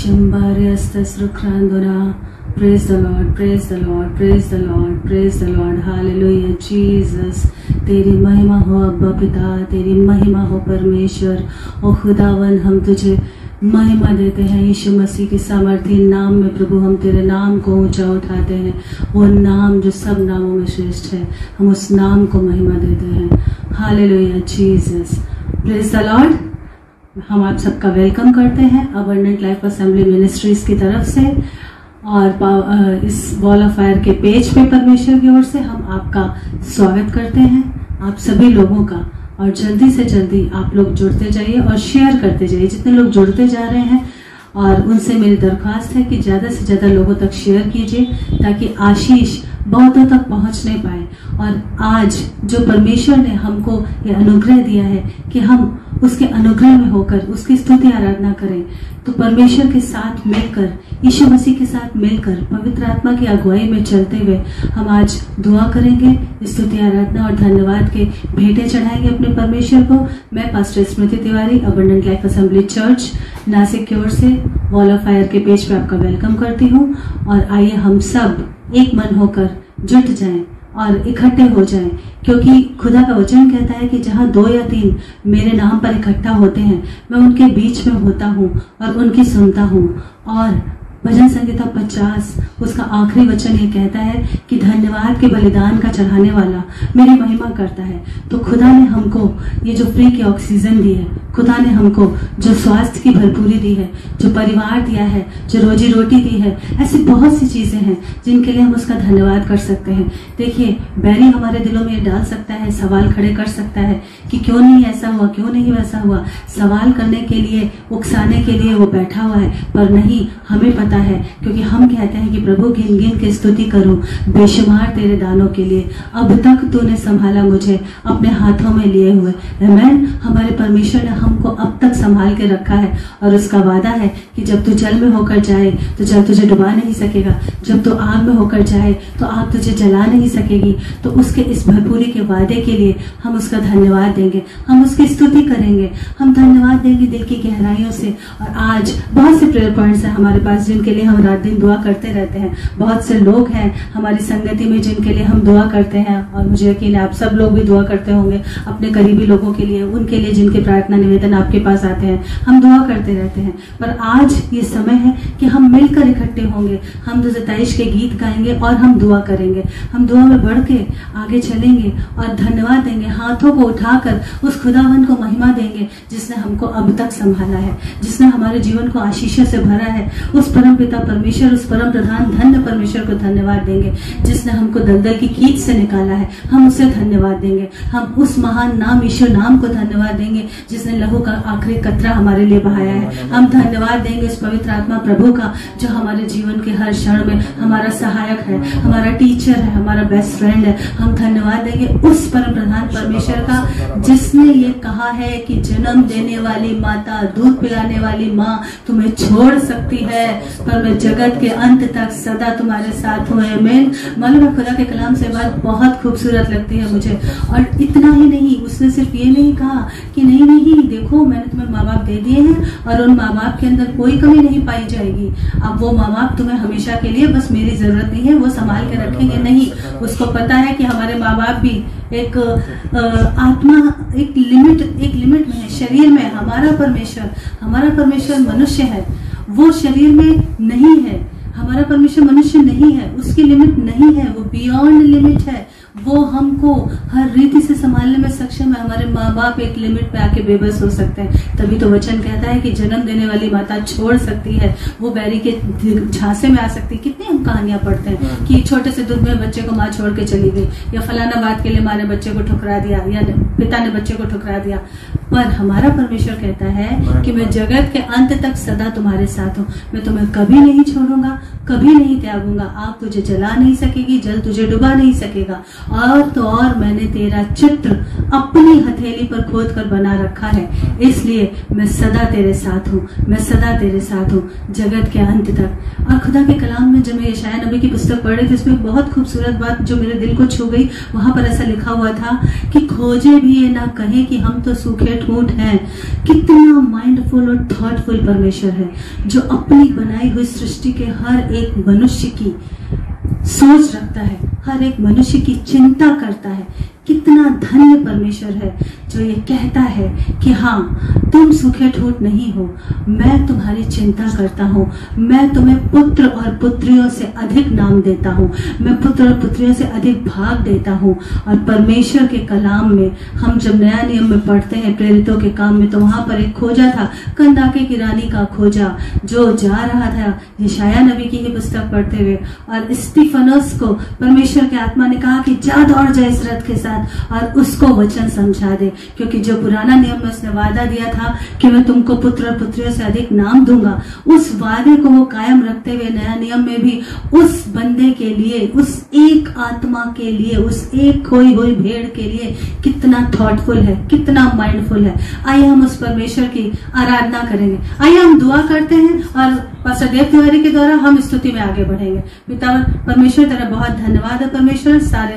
Shambhariastasrukrandona. Praise the Lord, praise the Lord, praise the Lord, praise the Lord. Hallelujah, Jesus. तेरी महिमा हो अब्बा पिता, तेरी महिमा हो परमेश्वर। ओ खुदावन, हम तुझे महिमा देते हैं यीशु मसीह के सामर्थी नाम में। प्रभु, हम तेरे नाम को ऊंचा उठाते हैं, वो नाम जो सब नामों में श्रेष्ठ है। हम उस नाम को महिमा देते हैं। Hallelujah Jesus, praise the Lord. हम आप सबका वेलकम करते हैं अबंडेंट लाइफ असेंबली मिनिस्ट्रीज की तरफ से, और इस वॉल ऑफ फायर के पेज पे परमेश्वर की ओर से हम आपका स्वागत करते हैं, आप सभी लोगों का। और जल्दी से जल्दी आप लोग जुड़ते जाइए और शेयर करते जाइए। जितने लोग जुड़ते जा रहे हैं, और उनसे मेरी दरख्वास्त है कि ज़्यादा से ज़्यादा लोगों तक शेयर कीजिए, ताकि आशीष बहुतों तक पहुंच नहीं पाए। और आज जो परमेश्वर ने हमको ये अनुग्रह दिया है कि हम उसके अनुग्रह में होकर उसकी स्तुति आराधना करें, तो परमेश्वर के साथ मिलकर, यीशु मसीह के साथ मिलकर, पवित्र आत्मा की अगुवाई में चलते हुए हम आज दुआ करेंगे, स्तुति आराधना और धन्यवाद के भेंटे चढ़ाएंगे अपने परमेश्वर को। मैं pastor Smriti Tiwari, abundant life assembly church Nashik की ओर से वॉल ऑफ फायर के पेज पे आपका वेलकम करती हूँ। और आइए हम सब एक मन होकर जुट जाएं और इकट्ठे हो जाएं, क्योंकि खुदा का वचन कहता है कि जहाँ 2 या 3 मेरे नाम पर इकट्ठा होते हैं, मैं उनके बीच में होता हूँ और उनकी सुनता हूँ। और भजन संहिता 50 उसका आखिरी वचन ये कहता है कि धन्यवाद के बलिदान का चढ़ाने वाला मेरी महिमा करता है। तो खुदा ने हमको ये जो फ्री की ऑक्सीजन दी है, खुदा ने हमको जो स्वास्थ्य की भरपूरी दी है, जो परिवार दिया है, जो रोजी रोटी दी है, ऐसी बहुत सी चीजें हैं जिनके लिए हम उसका धन्यवाद कर सकते हैं। देखिए, बैरी हमारे दिलों में ये डाल सकता है, सवाल खड़े कर सकता है कि क्यों नहीं ऐसा हुआ, क्यों नहीं वैसा हुआ। सवाल करने के लिए, उकसाने के लिए वो बैठा हुआ है, पर नहीं, हमें पता है, क्योंकि हम कहते हैं कि प्रभु गिन गिन के स्तुति करूं बेशुमार तेरे दानों के लिए। अब तक तूने संभाला मुझे अपने हाथों में लिए हुए। आमीन। हमारे परमेश्वर ने हमको अब तक संभाल के रखा है, और उसका वादा है कि जब तू जल में होकर जाए तो जल तुझे डुबा नहीं सकेगा, जब तू आग में होकर जाए तो आग तुझे जला नहीं सकेगी। तो उसके इस भरपूरी के वादे के लिए हम उसका धन्यवाद देंगे, हम उसकी स्तुति करेंगे, हम धन्यवाद देंगे दिल की गहराइयों से। और आज बहुत से प्रेयर पॉइंट्स हैं हमारे पास जिनके लिए हम रात दिन दुआ करते रहते हैं। बहुत से लोग हैं हमारी संगति में जिनके लिए हम दुआ करते हैं, और मुझे यकीन है आप सब लोग भी दुआ करते होंगे अपने करीबी लोगों के लिए, उनके लिए जिनके प्रार्थना निवेदन आपके पास आते हैं। हम दुआ करते रहते हैं, पर आज ये समय है कि हम मिलकर इकट्ठे होंगे, हम 227 के गीत गाएंगे और हम दुआ करेंगे। हम दुआ में बढ़ के आगे चलेंगे और धन्यवाद देंगे, हाथों को उठाकर उस खुदावन को महिमा देंगे जिसने हमको अब तक संभाला है, जिसने हमारे जीवन को आशीषों से भरा है। उस परम पिता परमेश्वर, उस परम प्रधान धन्य परमेश्वर को धन्यवाद देंगे जिसने हमको दलदल की कीच से निकाला है। हम उसे धन्यवाद देंगे। हम उस महान नाम ईश्वर नाम को धन्यवाद देंगे जिसने लहू का आखिरी कतरा हमारे लिए बहाया है। हम धन्यवाद देंगे उस पवित्र आत्मा प्रभु का जो हमारे जीवन के हर क्षण में हमारा सहायक है, हमारा टीचर है, हमारा बेस्ट फ्रेंड है। हम धन्यवाद देंगे उस परम प्रधान परमेश्वर का जिसने ये कहा है कि जन्म देने वाली माता, दूध पिलाने वाली माँ तुम्हें छोड़ सकती है, पर मैं जगत के अंत तक सदा तुम्हारे साथ हूँ। आमीन। मालूम है, खुदा के कलाम से बात बहुत खूबसूरत लगती है मुझे। और इतना ही नहीं, उसने सिर्फ ये नहीं कहा कि नहीं नहीं देखो मैंने तुम्हें माँ बाप दे दिए हैं और उन माँ बाप के अंदर कोई कमी नहीं पाई जाएगी, अब वो माँ बाप तुम्हें हमेशा के लिए, बस मेरी जरूरत नहीं है, वो संभाल के रखेंगे। नहीं, उसको पता है कि हमारे माँ बाप भी एक आत्मा, एक लिमिट में है, शरीर में। हमारा परमेश्वर मनुष्य है, वो शरीर में नहीं है। हमारा परमेश्वर मनुष्य नहीं है, उसकी लिमिट नहीं है, वो बियॉन्ड लिमिट है। वो हमको हर रीति से संभालने में सक्षम है। हमारे माँ बाप एक लिमिट पे आके बेबस हो सकते हैं, तभी तो वचन कहता है कि जन्म देने वाली माता छोड़ सकती है, वो बैरी के झांसे में आ सकती है। कितनी हम कहानियां पढ़ते हैं कि छोटे से दूध में बच्चे को माँ छोड़ के चली गई, या फलाना बात के लिए माँ ने बच्चे को ठुकरा दिया, या पिता ने बच्चे को ठुकरा दिया। पर हमारा परमेश्वर कहता है कि मैं जगत के अंत तक सदा तुम्हारे साथ हूँ, मैं तुम्हें कभी नहीं छोड़ूंगा, कभी नहीं त्यागूंगा। आग तुझे जला नहीं सकेगी, जल तुझे डुबा नहीं सकेगा। और तो और मैंने तेरा चित्र अपनी हथेली पर खोद कर बना रखा है, इसलिए मैं सदा तेरे साथ हूँ, मैं सदा तेरे साथ हूँ जगत के अंत तक। और खुदा के कलाम में जब मैं यशायाह नबी की पुस्तक पढ़ रही थी, उसमें बहुत खूबसूरत बात जो मेरे दिल को छू गई। वहां पर ऐसा लिखा हुआ था कि खोजे भी ये ना कहे कि हम तो सूखे ठूंठ हैं। कितना माइंडफुल और थॉटफुल परमेश्वर है, जो अपनी बनाई हुई सृष्टि के हर एक मनुष्य की सोच रखता है, हर एक मनुष्य की चिंता करता है। कितना धन्य परमेश्वर है जो ये कहता है कि हाँ, तुम सूखे ठूंठ नहीं हो, मैं तुम्हारी चिंता करता हूँ, मैं तुम्हें पुत्र और पुत्रियों से अधिक नाम देता हूँ, मैं पुत्र और पुत्रियों से अधिक भाग देता हूँ। और परमेश्वर के कलाम में हम जब नया नियम में पढ़ते हैं प्रेरितों के काम में, तो वहां पर एक खोजा था, कंदाके की रानी का खोजा, जो जा रहा था यशाया नबी की ही पुस्तक पढ़ते हुए, और स्टीफनस को परमेश्वर के आत्मा ने कहा कि जा दौड़ जाए इस रथ के साथ और उसको वचन समझा दे, क्योंकि जो पुराना नियम में उसने वादा दिया था कि मैं तुमको पुत्र और पुत्रियों से अधिक नाम दूंगा, उस वादे को वो कायम रखते हुए नया नियम में भी उस बंदे के लिए, उस एक आत्मा के लिए, उस एक खोई हुई भेड़ के लिए कितना थॉटफुल है, कितना माइंडफुल है। आइए हम उस परमेश्वर की आराधना करेंगे। आइए हम दुआ करते हैं और पास्टर देव तिवारी के द्वारा हम स्तुति में आगे बढ़ेंगे। पिता परमेश्वर, तेरा बहुत धन्यवाद है परमेश्वर, सारे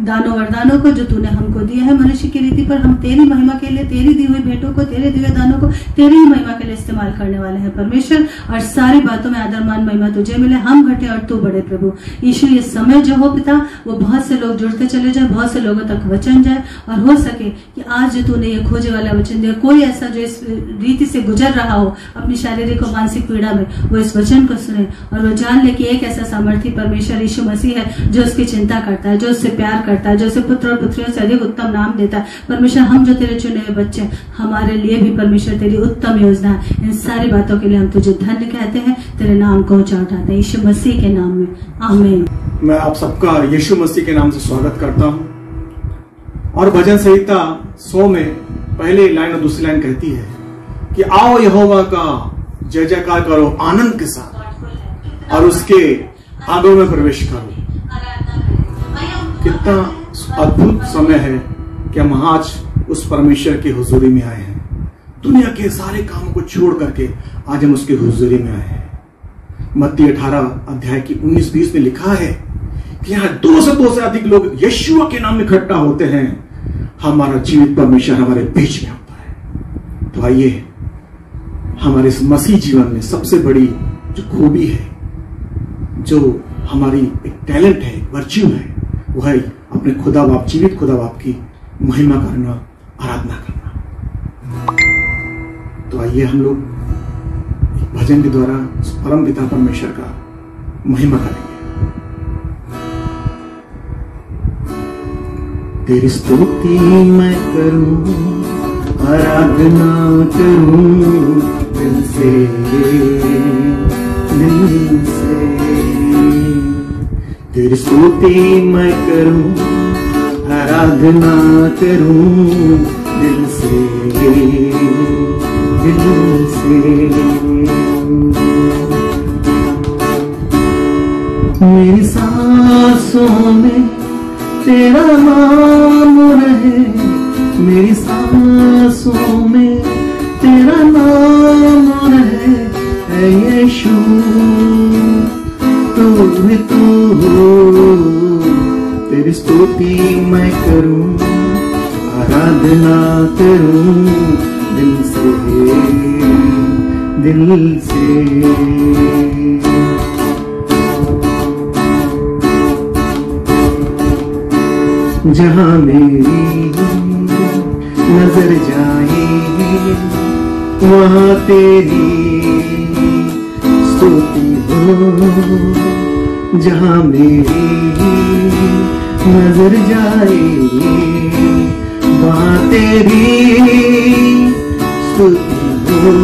दानों वरदानों को जो तूने हमको दिया है मनुष्य की रीति पर। हम तेरी महिमा के लिए, तेरी दी हुई भेंटों को, तेरे दिव्य दानों को तेरी ही महिमा के लिए इस्तेमाल करने वाले हैं परमेश्वर। और सारी बातों में आदर मान महिमा तुझे मिले, हम घटे और तू बढ़े प्रभु यीशु। ये समय जो हो पिता, वो बहुत से लोग जुड़ते चले जाए, बहुत से लोगों तक वचन जाए, और हो सके कि आज जो तूने ये खोजे वाला वचन दिया, कोई ऐसा जो इस रीति से गुजर रहा हो अपनी शारीरिक और मानसिक पीड़ा में, वो इस वचन को सुने और वो जान ले कि एक ऐसा सामर्थी परमेश्वर यीशु मसीह है जो उसकी चिंता करता है, जो उससे प्यार करता है, जो उसे पुत्र और पुत्रियों से अधिक उत्तम नाम देता है। परमेश्वर, हम जो तेरे चुने हुए बच्चे, हमारे लिए भी परमेश्वर तेरी उत्तम योजना है। इन सारी बातों के लिए हम तुझे धन्य कहते हैं, तेरे नाम को ऊंचा उठाते हैं यीशु मसीह के नाम में, आमीन। मैं आप सबका यीशु मसीह के नाम से स्वागत करता हूं। और भजन संहिता 100 में पहली लाइन और दूसरी लाइन कहती है कि आओ यहोवा का जय जयकार करो आनंद के साथ और उसके आंगनों में प्रवेश करो। कितना अद्भुत समय है कि हम आज उस परमेश्वर की हुजूरी में आए हैं। दुनिया के सारे कामों को छोड़ करके आज हम उसकी हुजूरी में आए हैं। मत्ती 18 अध्याय की 19-20 में लिखा है कि यहाँ 200 से अधिक लोग यीशु के नाम में इकट्ठा होते हैं। हमारा जीवित परमेश्वर हमारे बीच में होता है। तो आइए, हमारे इस मसीह जीवन में सबसे बड़ी जो खूबी है, जो हमारी एक टैलेंट है, वर्च्यू है, वो है अपने खुदा बाप, जीवित खुदा बाप की महिमा करना, आराधना करना। तो आइए हम लोग एक भजन के द्वारा परम पिता परमेश्वर का महिमा करेंगे। तेरी स्तुति मैं करूं, आराधना करूं दिल से, दिल से। तेरी स्तुति मैं करूं, आराधना करूं दिल से, दिल से। मेरी सांसों में तेरा नाम रहे, मेरी सांसों में तेरा नाम रहे, ऐ यीशु तू ही तू हो। तेरी स्तुति मैं करूं, आराधना करूं दिल से, दिल से। जहां मेरी नजर जाए वहां तेरी स्तुति हो। जहां मेरी नजर जाए वहां तेरी स्तुति हो।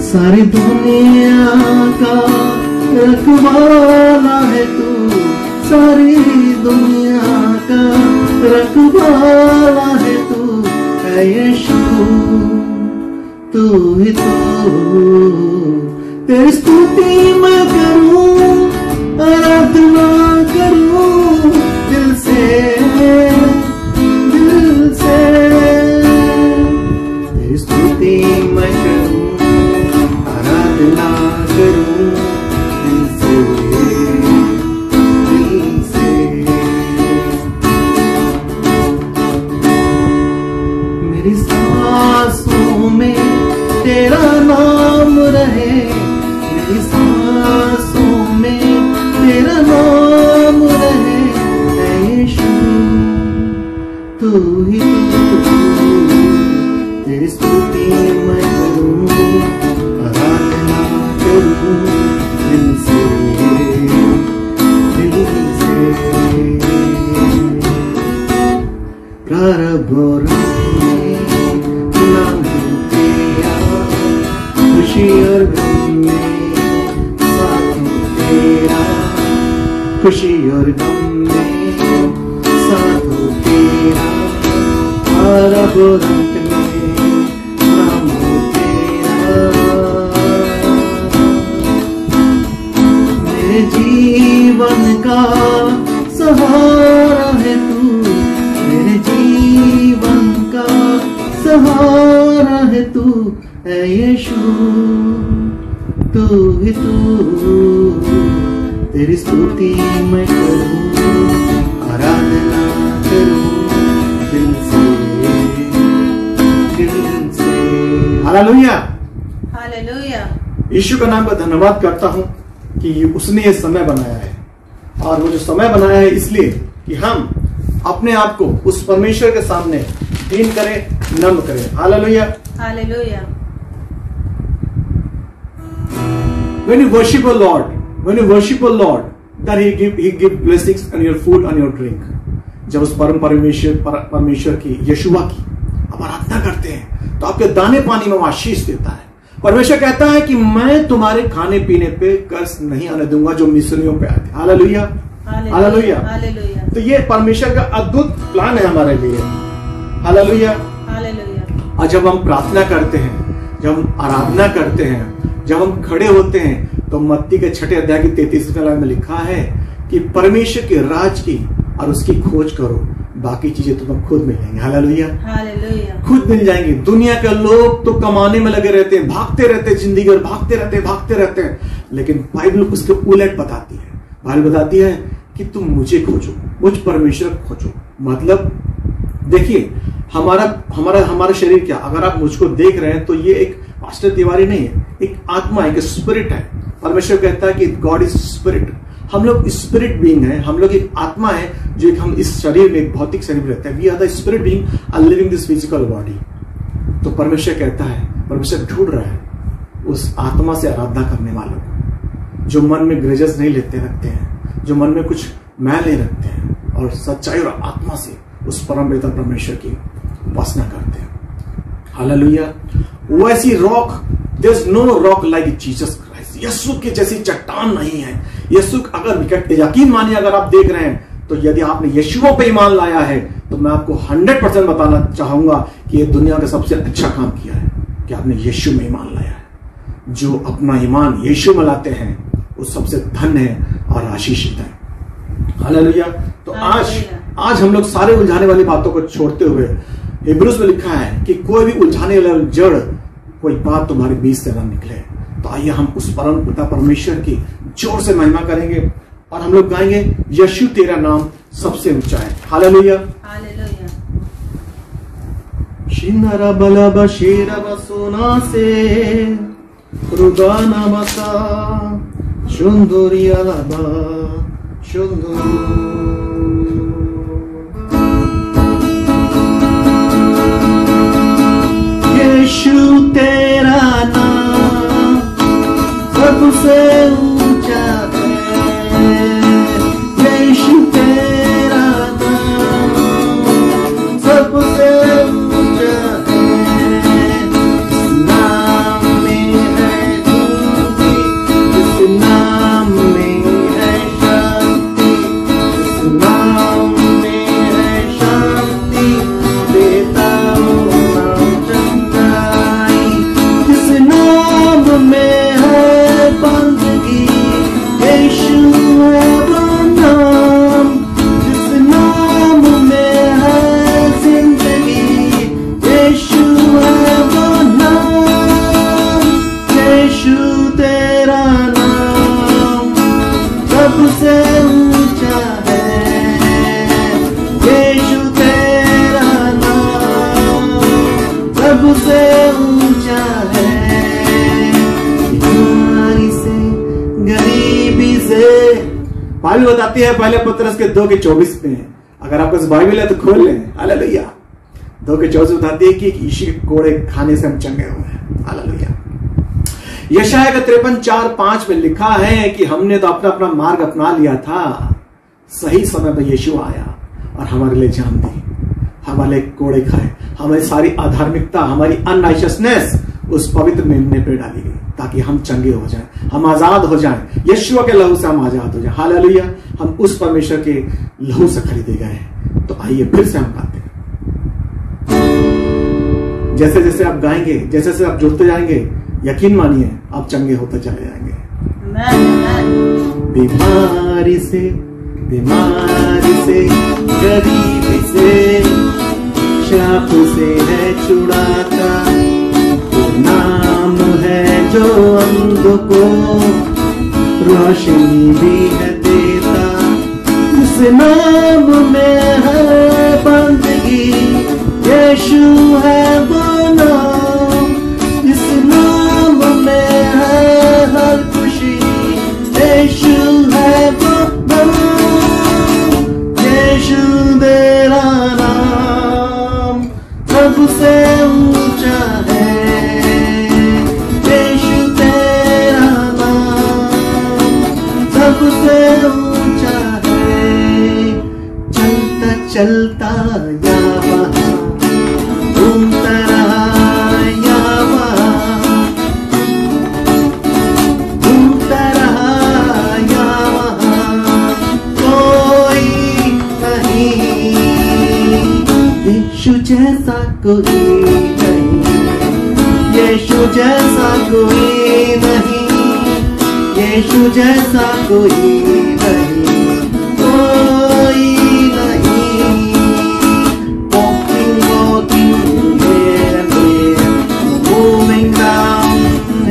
सारी दुनिया का रखवाला है तू, सारी दुनिया का रखवाला है तू, है यीशु तू ही तू। तेरी स्तुति मैं करूं, आराधना करूं दिल से, दिल से। तेरी स्तुति मैं करूं, आराधना करूं दिल से, दिल से। तेरी स्तुति मैं करूं, आराधना करूं दिल से, दिल से। प्रारंभ और नाम तेरा, खुशी और गम में साथ तेरा, खुशी और गम में साथ तेरा, प्रारंभ और अंत में नाम तेरा। मेरे जीवन का सहारा है तू, मेरे जीवन का सहारा है तू, ऐ यीशु तू ही तू। तेरी स्तुति मैं करूं, आराधना करूं दिल से, दिल से। Hallelujah, hallelujah. यीशु का नाम का धन्यवाद करता हूं कि उसने ये समय बनाया है, और वो जो समय बनाया है इसलिए कि हम अपने आप को उस परमेश्वर के सामने दीन करें, नम्र करें। Hallelujah, hallelujah. When you worship a Lord, when you worship a Lord, then He give blessings on your food and your drink. जब उस परम परमेश्वर की, यशुआ की आप आराधना करते हैं तो आपके दाने पानी में वो आशीष देता है। परमेश्वर कहता है कि मैं तुम्हारे खाने पीने पे कर्ज नहीं आने दूंगा जो मिस्रियों पे आए थे। Hallelujah, hallelujah, hallelujah. तो ये परमेश्वर का अद्भुत प्लान है हमारे लिए। Hallelujah, hallelujah. और जब हम प्रार्थना करते हैं, जब हम आराधना करते हैं, जब हम खड़े होते हैं, तो मत्ती के 6 अध्याय की 33वें लाइन में लिखा है कि परमेश्वर के राज की और उसकी खोज करो, बाकी चीजें तुम्हें खुद मिलेंगी। Hallelujah, hallelujah. खुद मिल जाएंगी। दुनिया के लोग तो कमाने में लगे रहते हैं, भागते रहते हैं, जिंदगी भर भागते रहते हैं, लेकिन बाइबल उसके उलट बताती है। बाइबल बताती है कि तुम मुझे खोजो, मुझ परमेश्वर को खोजो। मतलब देखिए, हमारा शरीर क्या, अगर आप मुझको देख रहे हैं तो ये एक पास्टर तिवारी नहीं है, एक आत्मा है, एक स्पिरिट है। परमेश्वर कहता है कि गॉड इज स्पिरिट। हम लोग स्पिरिट बीइंग है, हम लोग एक आत्मा है जो एक हम इस शरीर में, एक भौतिक शरीर में रहते हैं। We are the spirit being are living this physical body. तो परमेश्वर कहता है, परमेश्वर ढूंढ रहा है उस आत्मा से आराधना करने वालों को, जो मन में ग्रजेस नहीं रखते हैं, जो मन में कुछ मैल नहीं रखते हैं, और सच्चाई और आत्मा से उस परम पिता परमेश्वर की उपासना करते हैं। हालेलुया। वैसी rock, there is no rock like Jesus Christ. Yeshu की जैसी चट्टान नहीं है। यीशु, अगर यकीन मानिए, अगर आप देख रहे हैं तो यदि आपने यीशुओं पे ईमान लाया है तो मैं आपको 100% बताना चाहूंगा कि ये दुनिया का सबसे अच्छा काम किया है कि आपने यीशु में ईमान लाया है। जो अपना ईमान यीशु में लाते हैं वो सबसे धन्य है और आशीषित है। हालेलुया। तो आज हम लोग सारे उलझाने वाली बातों को छोड़ते हुए, हिब्रूज में लिखा है कि कोई भी उलझाने वाला जड़, कोई बात तुम्हारे बीच से न निकले। तो आइए हम उस परम पिता परमेश्वर की जोर से महिमा करेंगे और हम लोग गाएंगे, यीशु तेरा नाम सबसे ऊंचा है। Hallelujah, hallelujah. शिनरा बला बशीरा बसोना से रुदाना बसा शुंदुरिया लबा शुंदुर। यीशु तेरा नाम सबसे ऊंचा है। यीशु तेरा नाम सबसे ऊंचा है। इस नाम में है खूबी, इस नाम में है शक्ति, इस नाम में है शांति, देता में है बंदगी। यीशु है वो नाम, जिस नाम में है जिंदगी। यीशु है वो नाम, यीशु तेरा नाम सबसे ऊंचा है। यीशु तेरा नाम सबसे ऊंचा है। गरीबी से बाइबल बताती है, पहले पत्रस के 2:24 में। अगर आपके पास बाइबल है तो खोल लें। हालेलुया। 2:14 बताते हैं कि यीशु के कोड़े खाने से हम चंगे हुए हैं। हालेलुया। यशायाह का 53:4-5 में लिखा है कि हमने तो अपना अपना मार्ग अपना लिया था, सही समय पर यीशु आया और हमारे लिए जान दी, हमारे कोड़े खाए, हमारी सारी अधार्मिकता, हमारी अनराइचियसनेस उस पवित्र मेमने पर डाली गई ताकि हम चंगे हो जाएं, हम आजाद हो जाएं। यीशु के लहू से हम आजाद हो जाएं। हालेलुया। हम उस परमेश्वर के लहू से खरीदे गए हैं। तो आइए फिर से हम गाते हैं। जैसे जैसे आप गाएंगे, जैसे जैसे आप जुड़ते जाएंगे, यकीन मानिए आप चंगे होते चले जाएंगे। बीमारी से गरीबी से शाप से है छुड़ाता, वो नाम है जो अंध को रोशनी भी है देता। उस नाम में है बंदगी, यीशु है वो नाम। इस नाम में है हर खुशी, यीशु है वो नाम। यीशु मेरा नाम सबसे ऊंचा है, यीशु तेरा नाम सबसे ऊंचा है। चलता चलता या घूमता रहा या वहाँ, घूमता रहा या वहाँ, कोई नहीं यीशु जैसा कोई नहीं, यीशु जैसा कोई नहीं, यीशु जैसा कोई नहीं, कोई नहीं। Moving round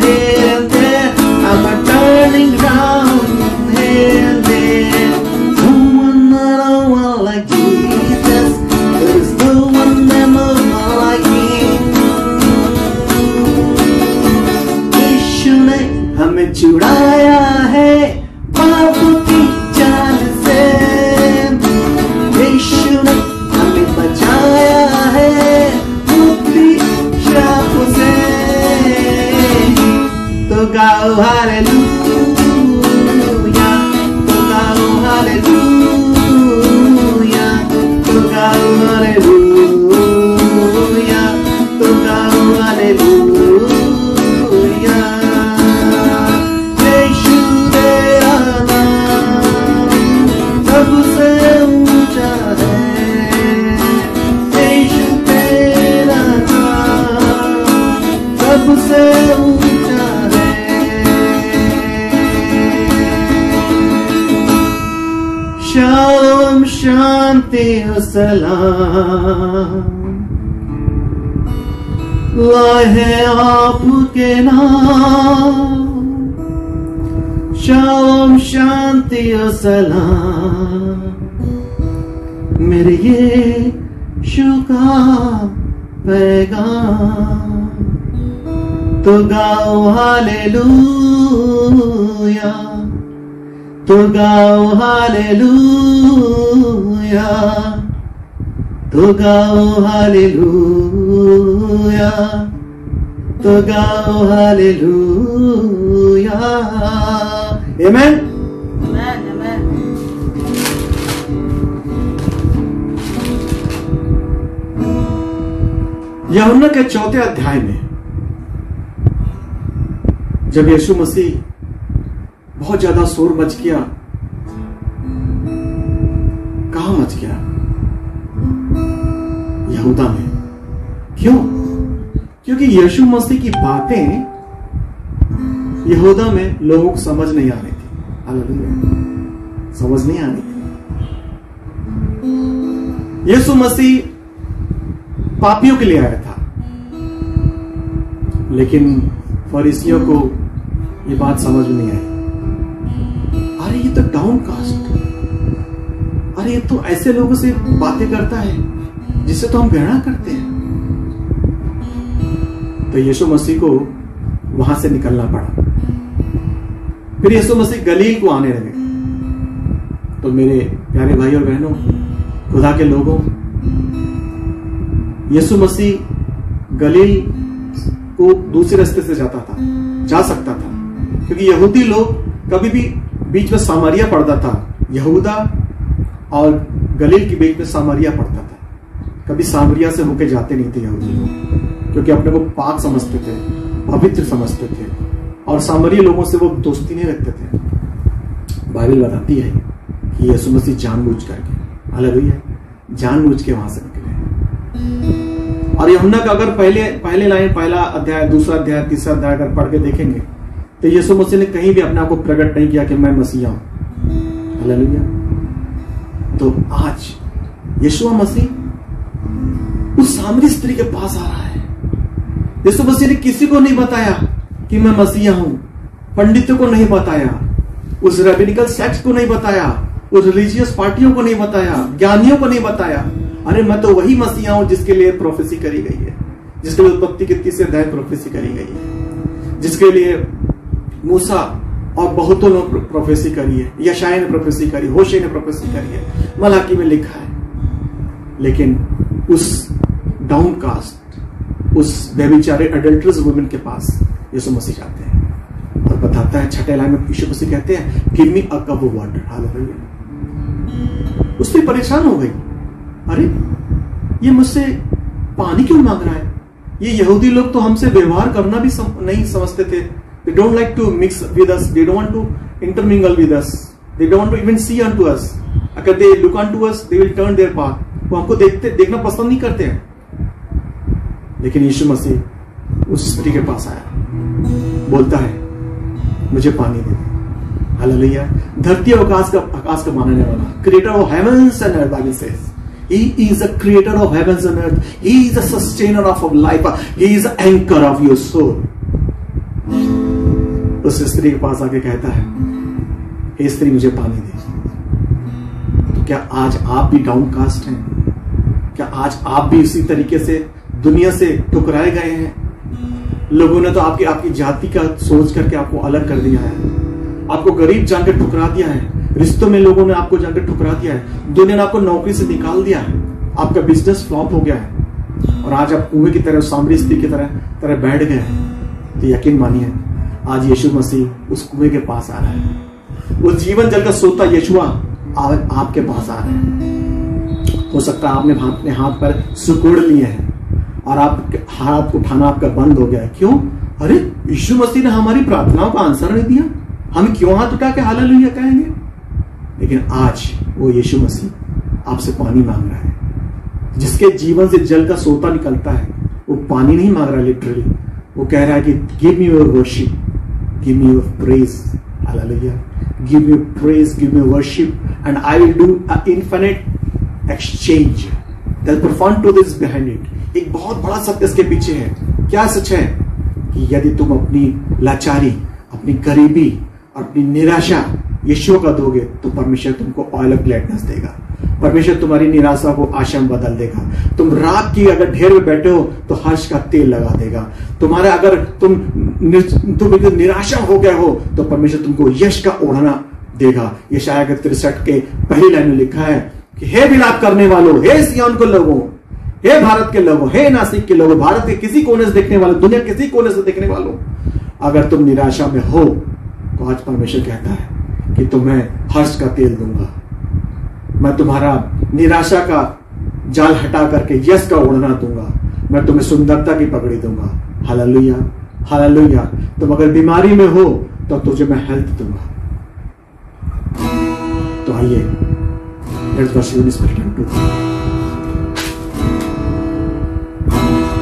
here and there, I'm a turning round here and there. No one like Jesus, there is no one ever like Him. यीशु ने हमें छुड़ाया है पाप की जाल से, यीशु ने हमें बचाया है तो गाओ हालेलुया, तो गाओ हालेलुया, तो गाओ हालेलुया, तो गाओ हालेलुया। यीशु तेरा नाम सबसे ऊंचा है, यीशु तेरा नाम सबसे ऊंचा है। शालोम शांति और सलाम लाए हैं आपके नाम। शालोम शांति और सलाम मेरे यीशु का पैगाम। तो गाओ हालेलुया, तो गाओ हालेलुया, तो गाओ हालेलुया, तो गाओ हालेलुया। आमेन। यूहन्ना के 4 अध्याय में जब यीशु मसीह बहुत ज्यादा शोर मच गया, कहां मच गया? यहूदा में। क्यों? क्योंकि यीशु मसीह की बातें यहूदा में लोगों को समझ नहीं आ रही थी। हालेलुया, समझ नहीं आ रही थी। यीशु मसीह पापियों के लिए आया था, लेकिन फरीसियों को ये बात समझ में नहीं आई। अरे ये तो डाउन कास्ट, अरे ये तो ऐसे लोगों से बातें करता है जिससे तो हम घृणा करते हैं। तो यीशु मसीह को वहां से निकलना पड़ा। फिर यीशु मसीह गलील को आने लगे। तो मेरे प्यारे भाई और बहनों, खुदा के लोगों, यीशु मसीह गलील को दूसरे रास्ते से जा सकता था, क्योंकि यहूदी लोग कभी भी बीच में सामरिया पड़ता था। यहूदा और गलील के बीच में सामरिया पड़ता था। कभी सामरिया से होके जाते नहीं थे यहूदी लोग, क्योंकि अपने को पाक समझते थे, पवित्र समझते थे, और सामरिया लोगों से वो दोस्ती नहीं रखते थे। बाइबल बताती है कि यीशु मसीह जानबूझ करके, हालेलुया, जानबूझ के वहां से निकले। और यूहन्ना का अगर पहले लाइन, पहला अध्याय, दूसरा अध्याय, तीसरा अध्याय अगर पढ़ के देखेंगे तो यीशु मसीह ने कहीं भी अपने आप को प्रकट नहीं किया कि मैं मसीहा हूं। हालेलुया। तो आज यीशु मसीह उस सामरी स्त्री के पास आ रहा है। यीशु मसीह ने किसी को नहीं बताया कि मैं मसीहा हूं, पंडितों को नहीं बताया, उस रेबिनिकल सेक्ट को नहीं बताया, उस रिलीजियस पार्टियों को नहीं बताया, ज्ञानियों को नहीं बताया। अरे मैं तो वही मसीहा हूं जिसके लिए प्रोफेसी करी गई है, जिसके लिए उत्पत्ति के 30 अध्याय प्रोफेसी करी गई है, जिसके लिए मूसा और बहुतों ने प्रोफेसी करी है, यशाया ने प्रोफेसी करी, होशे ने प्रोफेसी करी है, मलाकी में लिखा है। लेकिन उस डाउनकास्ट, उस व्यभिचारी अडल्टरस वुमेन के पास यीशु मसीह जाते हैं और बताता है, 6 लाइन में यीशु मसीह कहते हैं, give me a cup of water. Hallelujah. उससे परेशान हो गई, अरे ये मुझसे पानी क्यों मांग रहा है? ये यहूदी लोग तो हमसे व्यवहार करना भी नहीं समझते थे। They don't like to mix with us. They don't want to intermingle with us. They don't want to even see unto us. अगर they look unto us, they will turn their path. वो हमको देखना पसंद नहीं करते हैं। लेकिन यीशु मसीह उस स्त्री के पास आया, बोलता है, मुझे पानी दे। हालेलुया। धरती और आकाश का बनाने वाला, creator of heavens and earth, Bible says He is a creator of heavens and earth. He is a sustainer of life. He is the anchor of your soul. उस स्त्री के पास आके कहता है, हे स्त्री मुझे पानी दे। तो क्या आज आप भी डाउनकास्ट हैं? क्या आज आप भी इसी तरीके से दुनिया से ठुकराए गए हैं? लोगों ने तो आपकी जाति का सोच करके आपको अलग कर दिया है, आपको गरीब जानकर ठुकरा दिया है, रिश्तों में लोगों ने आपको जानकर ठुकरा दिया है, दुनिया ने आपको नौकरी से निकाल दिया है, आपका बिजनेस फ्लॉप हो गया है, और आज आप कुएं की तरह, सामरी स्त्री की तरह बैठ गए हैं। तो यकीन मानिए, आज यीशु मसीह उस कुएं के पास आ रहा है। वो जीवन जल का सोता यीशुआ आज आपके पास आ रहा है। हो सकता है आपने अपने हाथ पर सिकोड़ लिए हैं और आप हाथ उठाना आपका बंद हो गया है। क्यों? अरे यीशु मसीह ने हमारी प्रार्थनाओं का आंसर नहीं दिया, हम क्यों हाथ उठा के हालेलुया कहेंगे? लेकिन आज वो यीशु मसीह आपसे पानी मांग रहा है। जिसके जीवन से जल का सोता निकलता है, वो पानी नहीं मांग रहा लिटरली, वो कह रहा है कि give me your worship, give me your praise. Hallelujah. Give me praise, give me worship and I will do a infinite exchange. There is profound truth is behind it. एक बहुत बड़ा सत्य इसके पीछे है। क्या सच है? कि यदि तुम अपनी लाचारी, अपनी गरीबी और अपनी निराशा यीशु का दोगे तो परमेश्वर तुमको ऑयल ऑफ ग्लैडनेस देगा। परमेश्वर तुम्हारी निराशा को आशा में बदल देगा। तुम रात की अगर ढेर में बैठे हो तो हर्ष का तेल लगा देगा। तुम्हारा अगर तुम निराशा हो गए हो तो परमेश्वर तुमको यश का ओढ़ना देगा। यशाया के 63 के पहली लाइन में लिखा है कि हे विलाप करने वालों, हे सिय्योन के लोगों, हे भारत के लोगों, हे नासिक के लोगों, भारत के किसी कोने से देखने वालों, दुनिया किसी कोने से देखने वालों, अगर तुम निराशा में हो तो आज परमेश्वर कहता है कि तुम्हें हर्ष का तेल दूंगा। मैं तुम्हारा निराशा का जाल हटा करके यश का ओढ़ना दूंगा। मैं तुम्हें सुंदरता की पगड़ी दूंगा। Hallelujah, hallelujah. तुम अगर बीमारी में हो तो तुझे मैं हेल्थ दूंगा। तो आइए, let's worship in spirit and truth.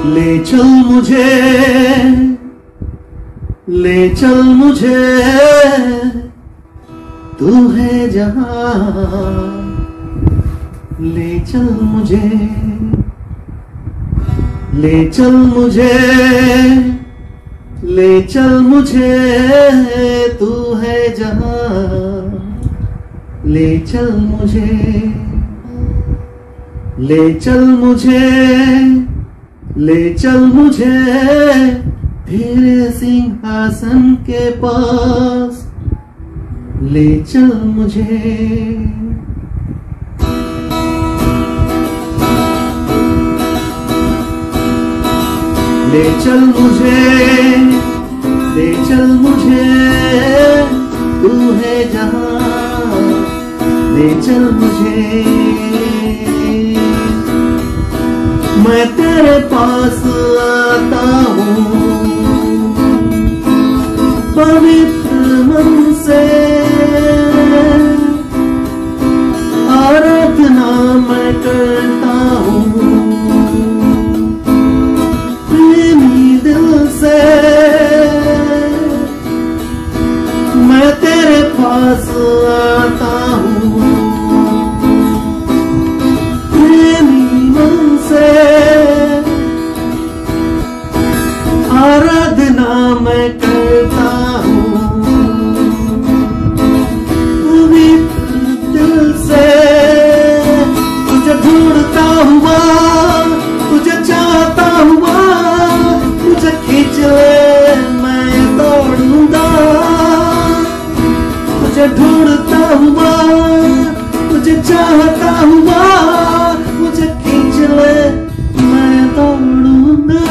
ले चल मुझे, ले चल मुझे, तू है जहां, ले चल मुझे, ले चल मुझे, ले चल मुझे, तू है जहां, ले चल मुझे, ले चल मुझे, ले चल मुझे, तेरे सिंहासन के पास, ले चल मुझे। ले चल मुझे तू है जहां, ले चल मुझे, मैं तेरे पास आता हूँ पवित्र मन से, आराधना मैं करता हूँ प्रेमी दिल से, मैं तेरे पास आता हूँ प्रेमी मन से, आराधना मैं करता हूँ पवित्र दिल से, तुझे ढूंढता हुआ, तुझे चाहता हुआ, तुझे खींच ले मैं दौड़ूंगा, तुझे ढूंढता हुआ, तुझे चाहता हुआ, मुझे खींच ले मैं दौड़ूंगा।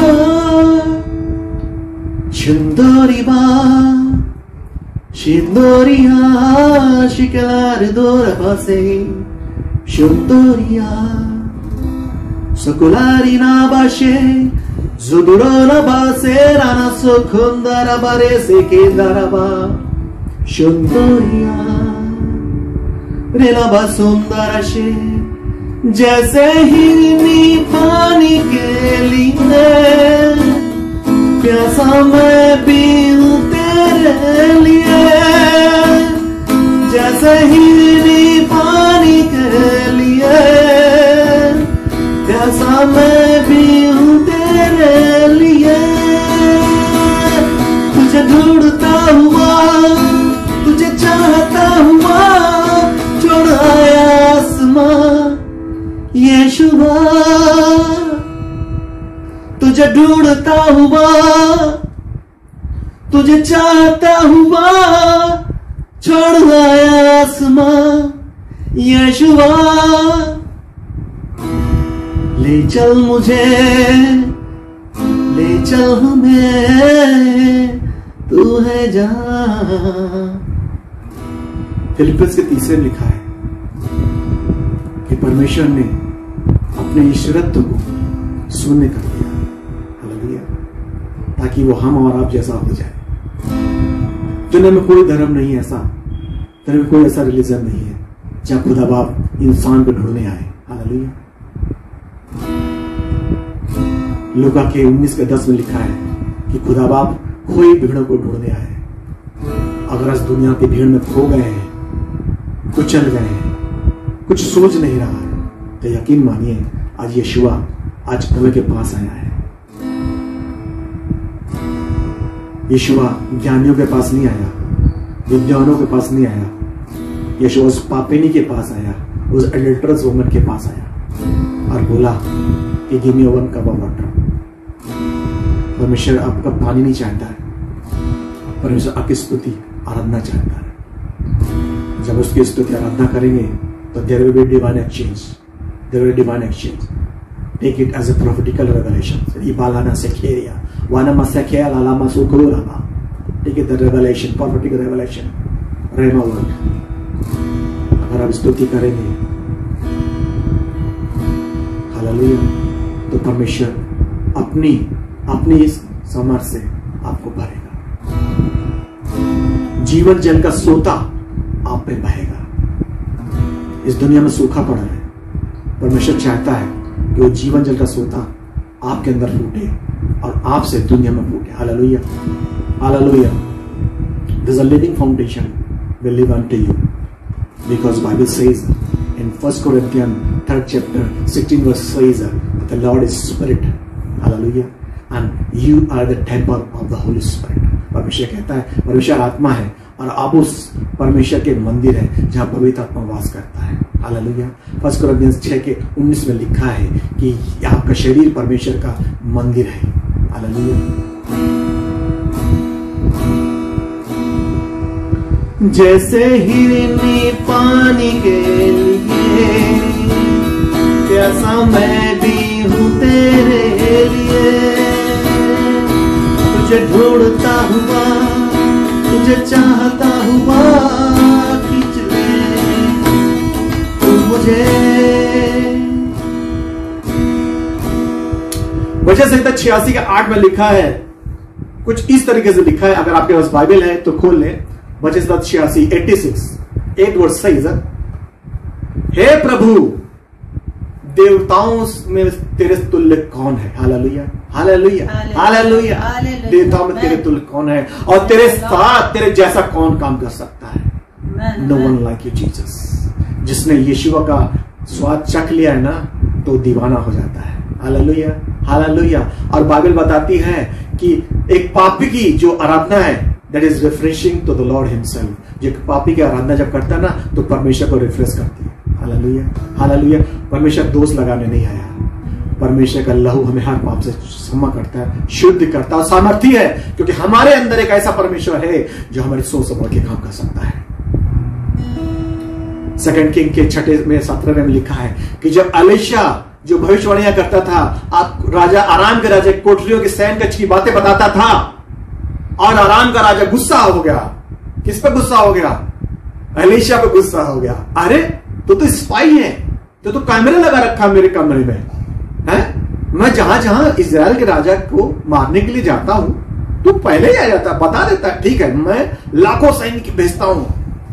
Shundoriba, Shindoria, Shikar Dorabase, Shundoria, Sokularina Bashe, Zudurona Base, Rana Sokundara Bare Sekindaraba, Shundoria, Rela Basundarashe, जैसे हिरनी पानी के लिए, प्यासा मैं भी हूँ तेरे लिए, जैसे हिरनी पानी के लिए, प्यासा मैं भी हूँ तेरे लिए, तुझे ढूंढता हुआ, तुझे चाहता हुआ, छोड़ आया आसमां यीशुआ, तुझे ढूंढता हुआ, तुझे चाहता हुआ, छोड़ आया आसमां यीशुआ, ले चल मुझे, ले चल हमें, तू है जहां। फिलिपियंस के 3 में लिखा है कि परमेश्वर ने अपने ईश्वरत्व को शून्य कर दिया, हालेलुया, ताकि वो हम और आप जैसा हो जाए। दुनिया में कोई धर्म नहीं है ऐसा, दुनिया में कोई ऐसा रिलीजन नहीं है जहां खुदा बाप इंसान को ढूंढने आए, हालेलुया। लूका के 19:10 में लिखा है कि खुदा बाप खोई भीड़ों को ढूंढने आए। अगर आज दुनिया की भीड़ में खो गए हैं, कुचल गए हैं, कुछ सोच नहीं रहा है, तो यकीन मानिए आज यीशुआ आज तुम्हें के पास आया है। यीशुआ ज्ञानियों के पास नहीं आया, विद्वानों के पास नहीं आया, यीशुआ उस पापिनी के पास आया, उस एडल्टरस वुमन के पास आया और बोला कि give me one cup of water. परमेश्वर आपका पानी नहीं चाहता है, परमेश्वर आपकी स्तुति आराधना चाहता है। जब उसकी स्तुति आराधना करेंगे तो there will be divine exchange, there will be divine exchange. Take it as a prophetical revelation. इबालाना सेकेरिया वानामा सेकेया लालामा सुकुरामा, take it the revelation, prophetic revelation, rhema word. अगर आप स्तुति करेंगे, हालेलुया, तो परमेश्वर अपनी इस समर्थ से आपको भरेगा। जीवन जल का सोता आप पे बहेगा। इस दुनिया में सूखा पड़ा है, परमेश्वर चाहता है कि वो जीवन जल का सोता आपके अंदर फूटे और आपसे दुनिया में फूटे। Hallelujah, hallelujah. There is a living foundation will live unto you, because Bible says in 1 Corinthians 3rd chapter 16 verse says that the Lord is Spirit. Hallelujah. And you are the temple of the Holy Spirit. परमेश्वर कहता है परमेश्वर आत्मा है और आप उस परमेश्वर के मंदिर है जहां पवित्र आत्मा वास करता है। हालेलुया। 1 कोरिन्थियंस 6:19 में लिखा है कि आपका शरीर परमेश्वर का मंदिर है। हालेलुया। जैसे हिरनी पानी के लिए, प्यासा मैं भी हूँ तेरे लिए। तुझे ढूंढता हुआ, तुझे चाहता हुआ खींच ले तू मुझे। वचन संहिता 86 के 8 में लिखा है, कुछ इस तरीके से लिखा है, अगर आपके पास बाइबल है तो खोल लें। वचन संहिता 86 86 8 वर्ड सही सर। हे प्रभु, देवताओं में तेरे तुल्य कौन है? Hallelujah hallelujah hallelujah. देवताओं में तेरे तुल्य कौन है, और तेरे साथ तेरे जैसा कौन काम कर सकता है? No one like you Jesus. जिसने यीशुआ का स्वाद चख लिया है ना, तो दीवाना हो जाता है। Hallelujah hallelujah. और बाइबल बताती है कि एक पापी की जो आराधना है, that is refreshing to the Lord himself. जो पापी की आराधना जब करता है ना, तो परमेश्वर को रिफ्रेश करती है। Hallelujah hallelujah. परमेश्वर दोष लगाने नहीं आया। परमेश्वर का लहू हमें हर पाप से क्षमा करता है, शुद्ध करता है, सामर्थ्य है, क्योंकि हमारे अंदर एक ऐसा परमेश्वर है जो हमारे सोच से बढ़ के काम कर सकता है। 2 किंग के 6 में 17 में लिखा है कि जब एलीशा जो भविष्यवाणियां करता था, आप राजा आराम के राजा कोठरियों के सैन कक्ष की बातें बताता था, और आराम का राजा गुस्सा हो गया। किस पे गुस्सा हो गया? एलीशा पे गुस्सा हो गया। अरे तो स्पाई है, तो कैमरे लगा रखा मेरे कमरे में है। मैं जहां जहां इजराइल के राजा को मारने के लिए जाता हूं, तो पहले ही आ जाता, बता देता, ठीक है मैं लाखों सैनिक भेजता हूं।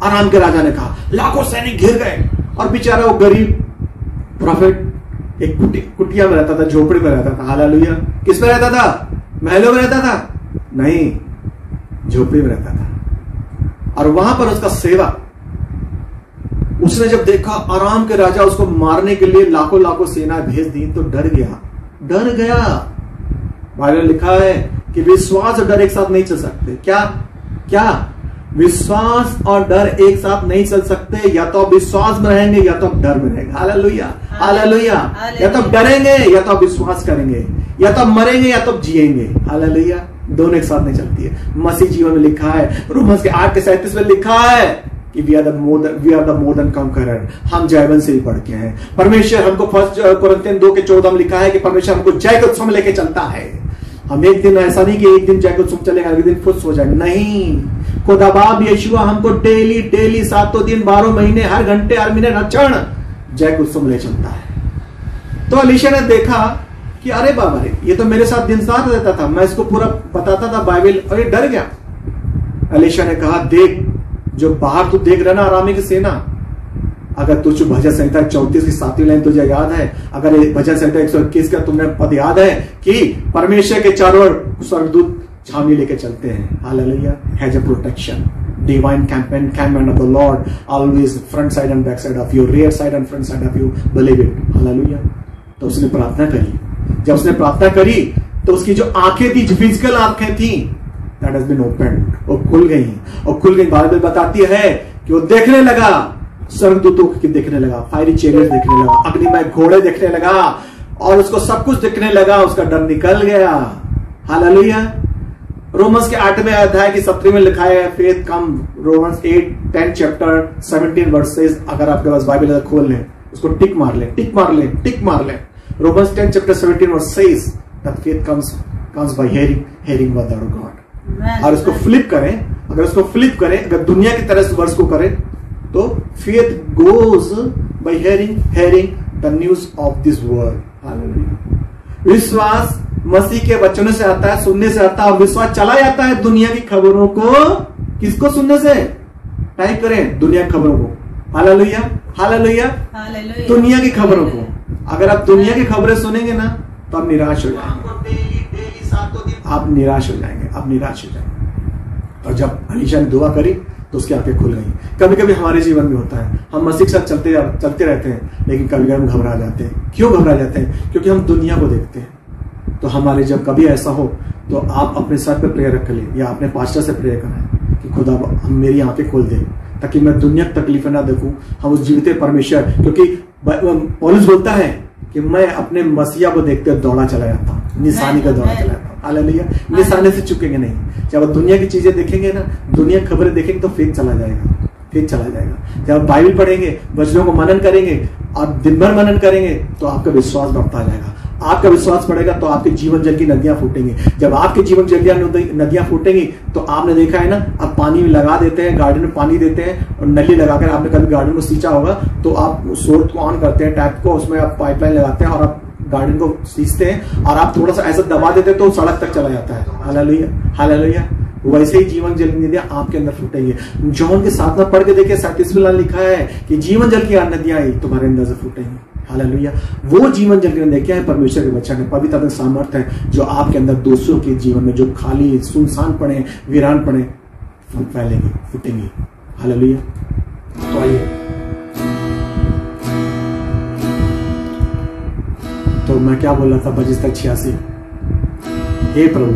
आराम के राजा ने कहा, लाखों सैनिक घिर गए, और बेचारा वो गरीब प्रोफेट एक कुटिया में रहता था, झोपड़ी में रहता था। हालेलुया। किस में रहता था? महलों में रहता था? नहीं, झोपड़ी में रहता था। और वहां पर उसका सेवक, उसने जब देखा आराम के राजा उसको मारने के लिए लाखों लाखों सेना भेज दी, तो डर गया। बाइबल लिखा है कि विश्वास और डर एक साथ नहीं चल सकते। क्या विश्वास और डर एक साथ नहीं चल सकते। या तो आप विश्वास में रहेंगे, या तो आप डर में रहेंगे। Hallelujah hallelujah. या तो आप डरेंगे, या तो आप विश्वास करेंगे। या तो आप मरेंगे, या तो आप जिएंगे। हालेलुया। दोनों एक साथ नहीं चलती है। मसीह जीवन में लिखा है, रोमन्स के 8 के 37 में लिखा है कि we are the more than conqueror. हम जयवंत से भी बढ़ के हैं। परमेश्वर हमको 1 कोरिन्थियन 2 के 14 में लिखा है कि परमेश्वर हमको जय के उत्सव में लेके चलता है। हम एक दिन, ऐसा नहीं कि एक दिन जय के उत्सव चलेगा, अगले दिन खुश हो जाएंगे, नहीं। खुदा बाप यीशुआ हमको डेली 7 दिन 12 महीने, हर घंटे, हर मिनट, हर क्षण जय के उत्सव में ले चलता है। तो एलीशा ने देखा कि अरे बाबा रे, ये तो मेरे साथ दिन साथ रहता था, मैं इसको पूरा बताता था बाइबल, और ये डर गया। एलीशा ने कहा, देख जो बाहर तू देख रहा ना आरामी की सेना, अगर तुझे भजन संहिता 34 की 7वीं लाइन तुझे याद है, अगर भजन संहिता 121 का तुमने पद याद है कि परमेश्वर के चारों ओर स्वर्गदूत छावनी लेके चलते हैं। Hallelujah. Has a protection, divine campment of the Lord always front side and back side of you, rear side and front side of you, believe it. Hallelujah. तो उसने प्रार्थना करी। जब उसने प्रार्थना करी तो उसकी जो आंखें थी, जो फिजिकल आंखें थी, दैट हैज बीन ओपन्ड, वो खुल गई। बाइबल बताती है कि वो देखने लगा, स्वर्गदूतों की देखने लगा, फायरी चेरियट देखने लगा, अग्निमय घोड़े देखने लगा, और उसको सब कुछ देखने लगा। उसका डर निकल गया। हालेलुया। रोमन्स के 8वें अध्याय की 17 में लिखा है, फेथ कम। रोमन्स 10 चैप्टर 17 वर्सेस, अगर आपके पास बाइबल है खोल लें, उसको टिक मार लें। Romans 10 chapter 17 verse says that faith comes by hearing word of God। और उसको फ्लिप करें, अगर दुनिया की तरह से वर्ष को करें, तो faith goes by hearing the news of this word। Hallelujah. विश्वास मसीह के वचनों से आता है, सुनने से आता है, और विश्वास चला जाता है दुनिया की खबरों को। किसको सुनने से? टाइप करें, दुनिया की खबरों को। Hallelujah hallelujah. दुनिया की खबरों को। अगर आप दुनिया की खबरें सुनेंगे ना, तो आप निराश हो जाएंगे। आप निराश हो जाएंगे। और जब एलीशा ने दुआ करी, तो उसकी आंखें खुल गई। कभी कभी हमारे जीवन में होता है, हम मसीह के साथ चलते रहते हैं, लेकिन कभी हम घबरा जाते हैं। क्यों घबरा जाते हैं? क्योंकि हम दुनिया को देखते हैं। तो हमारे जब कभी ऐसा हो, तो आप अपने सर पे प्रेयर रख लें, या अपने पास्टर से प्रेयर करें कि खुदा मेरी आंखें खोल दे, ताकि मैं दुनिया की तकलीफें ना देखूं। हम उस जीवित परमेश्वर, क्योंकि पौलुस बोलता है कि मैं अपने मसीहा को देखते हुए दौड़ा चला जाता हूं, निशानी का दौड़ा चला जाता हूं। हालेलुया। निशाने से चुकेंगे नहीं। जब दुनिया की चीजें देखेंगे ना, दुनिया की खबरें देखेंगे, तो फेथ चला जाएगा। जब बाइबल पढ़ेंगे, वचनों को मनन करेंगे, और दिन भर मनन करेंगे, तो आपका विश्वास बढ़ता जाएगा। आपका विश्वास बढ़ेगा तो आपके जीवन जल की नदियां फूटेंगी। जब आपके जीवन जल नदियां फूटेंगी तो आपने देखा है ना, अब पानी में लगा देते हैं, गार्डन में पानी देते हैं और नली लगाकर, आपने कभी गार्डन को सींचा होगा तो आप सोर्स को ऑन करते हैं, टैप को, उसमें आप पाइपलाइन लगाते हैं और आप गार्डन को सींचते हैं और आप थोड़ा सा ऐसा दबा देते हैं तो सड़क तक चला जाता है। Hallelujah, hallelujah. वैसे ही जीवन जल की नदियां आपके अंदर फूटेंगी। जॉन के 7 में पढ़ के देखिए, 37 लिखा है कि जीवन जल की नदियां ही तुम्हारे अंदर से फूटेंगी। हालेलुया। वो जीवन जल की नदियां क्या है? परमेश्वर के बच्चा ने पवित्र आत्मा सामर्थ्य है जो आपके अंदर दोषियों के जीवन में जो खाली सुनसान पड़े, वीरान पड़े, फैलेंगे, फूटेंगी। हालेलुया। तो आइए, तो मैं क्या बोल रहा था? भजन 86, हे प्रभु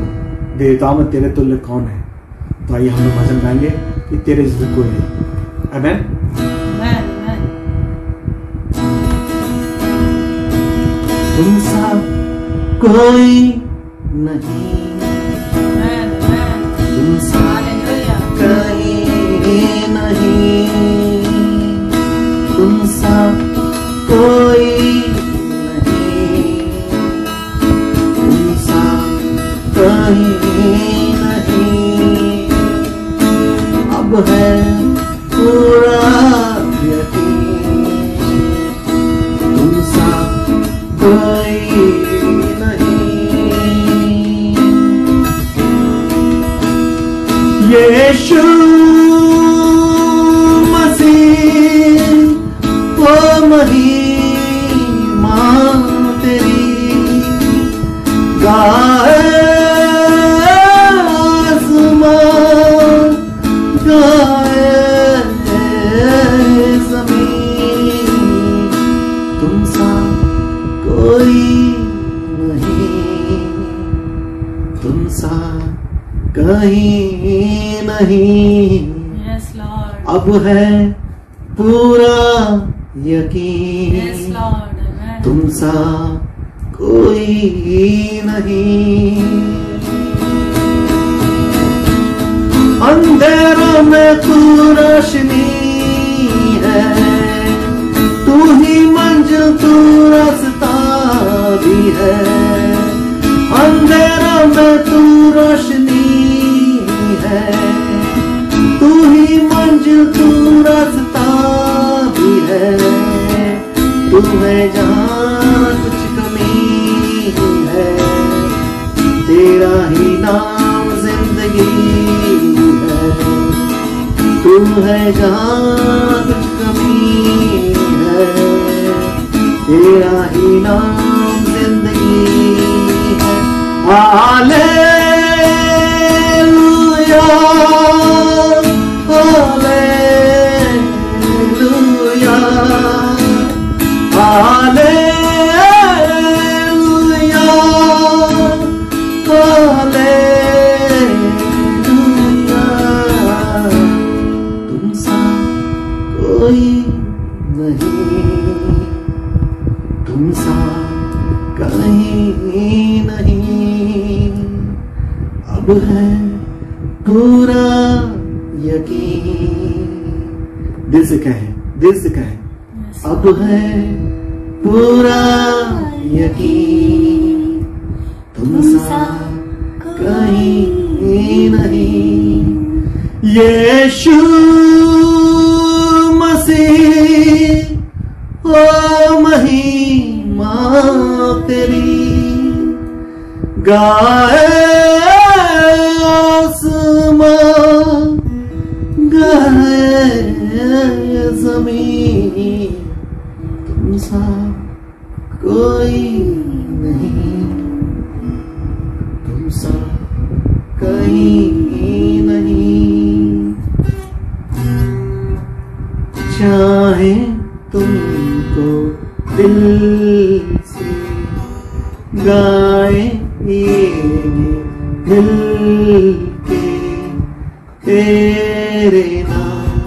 देवताओं में तेरे तुल्य कौन है? तो आइए हम लोग भजन गाएंगे कि तेरे जैसे कोई नहीं। आमेन। तुम सा कोई नहीं, तुम सा कहीं नहीं, तुम सा कोई नहीं, तुम सा कहीं नहीं। अब है पूरा यकीन, तुम सा कोई नहीं। यीशु मसीह ओ महिमा तेरी, गाए आसमान, गाए जमीन, तुम सा कोई नहीं, तुम सा कहीं नहीं। Yes, Lord. अब है पूरा यकीन, Yes, Lord. Amen. तुम सा कोई नहीं। अंधेरों में तू रोशनी है, तू ही मंजिल, तू रास्ता भी है। अंधेरों में तू रोशनी है, तू ही मंजिल, तू रास्ता भी है। तू है जहाँ कुछ कमी है, तेरा ही नाम जिंदगी है। तू है जहाँ कुछ कमी है, तेरा ही नाम जिंदगी है। Hallelujah, hallelujah, hallelujah, hallelujah. तुम सा कोई नहीं, तुम सा कहीं नहीं। अब है पूरा यकीन, दिल से कहें, दिल से कहें। अब है पूरा यकीन, तुम सा कहीं नहीं। यीशु मसीह ओ महिमा तेरी, गाए आसमान, गाए जमीन, तुम सा कोई नहीं, तुम सा कहीं नहीं। चाहे तुमको दिल से गाए दिल के तेरे नाम,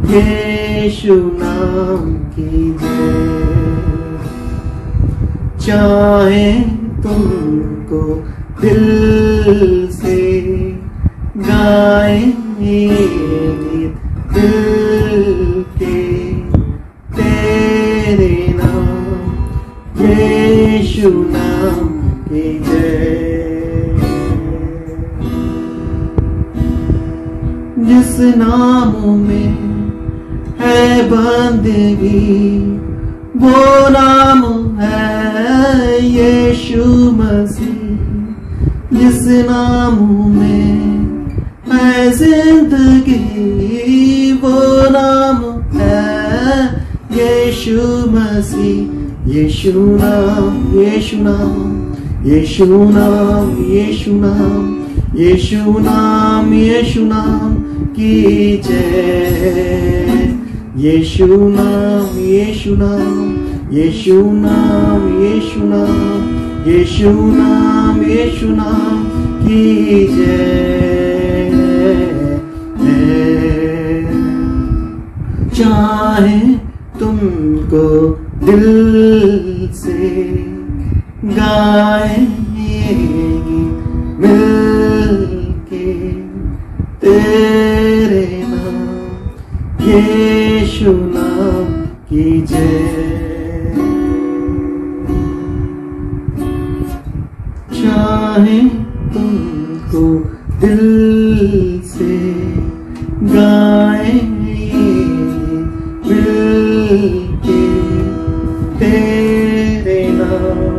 यीशु नाम की जय। चाहे तुमको दिल से गाए दिल के तेरे नाम, यीशु नाम की जय। जिस नाम में है बंदगी वो नाम है यीशु मसीह। जिस नाम में है जिंदगी वो नाम है यीशु मसीह। यीशु नाम, यीशु नाम, यीशु नाम, यीशु नाम, यीशु नाम, यीशु नाम की जय। यीशु नाम, यीशु नाम, यीशु नाम, यीशु नाम, यीशु नाम, यीशु नाम की जय। चाहे तुमको दिल से गाएंगे मिलके तेरे नाम यीशु नाम की जय। चाहे तुमको दिल से गाएंगे मिलके तेरे नाम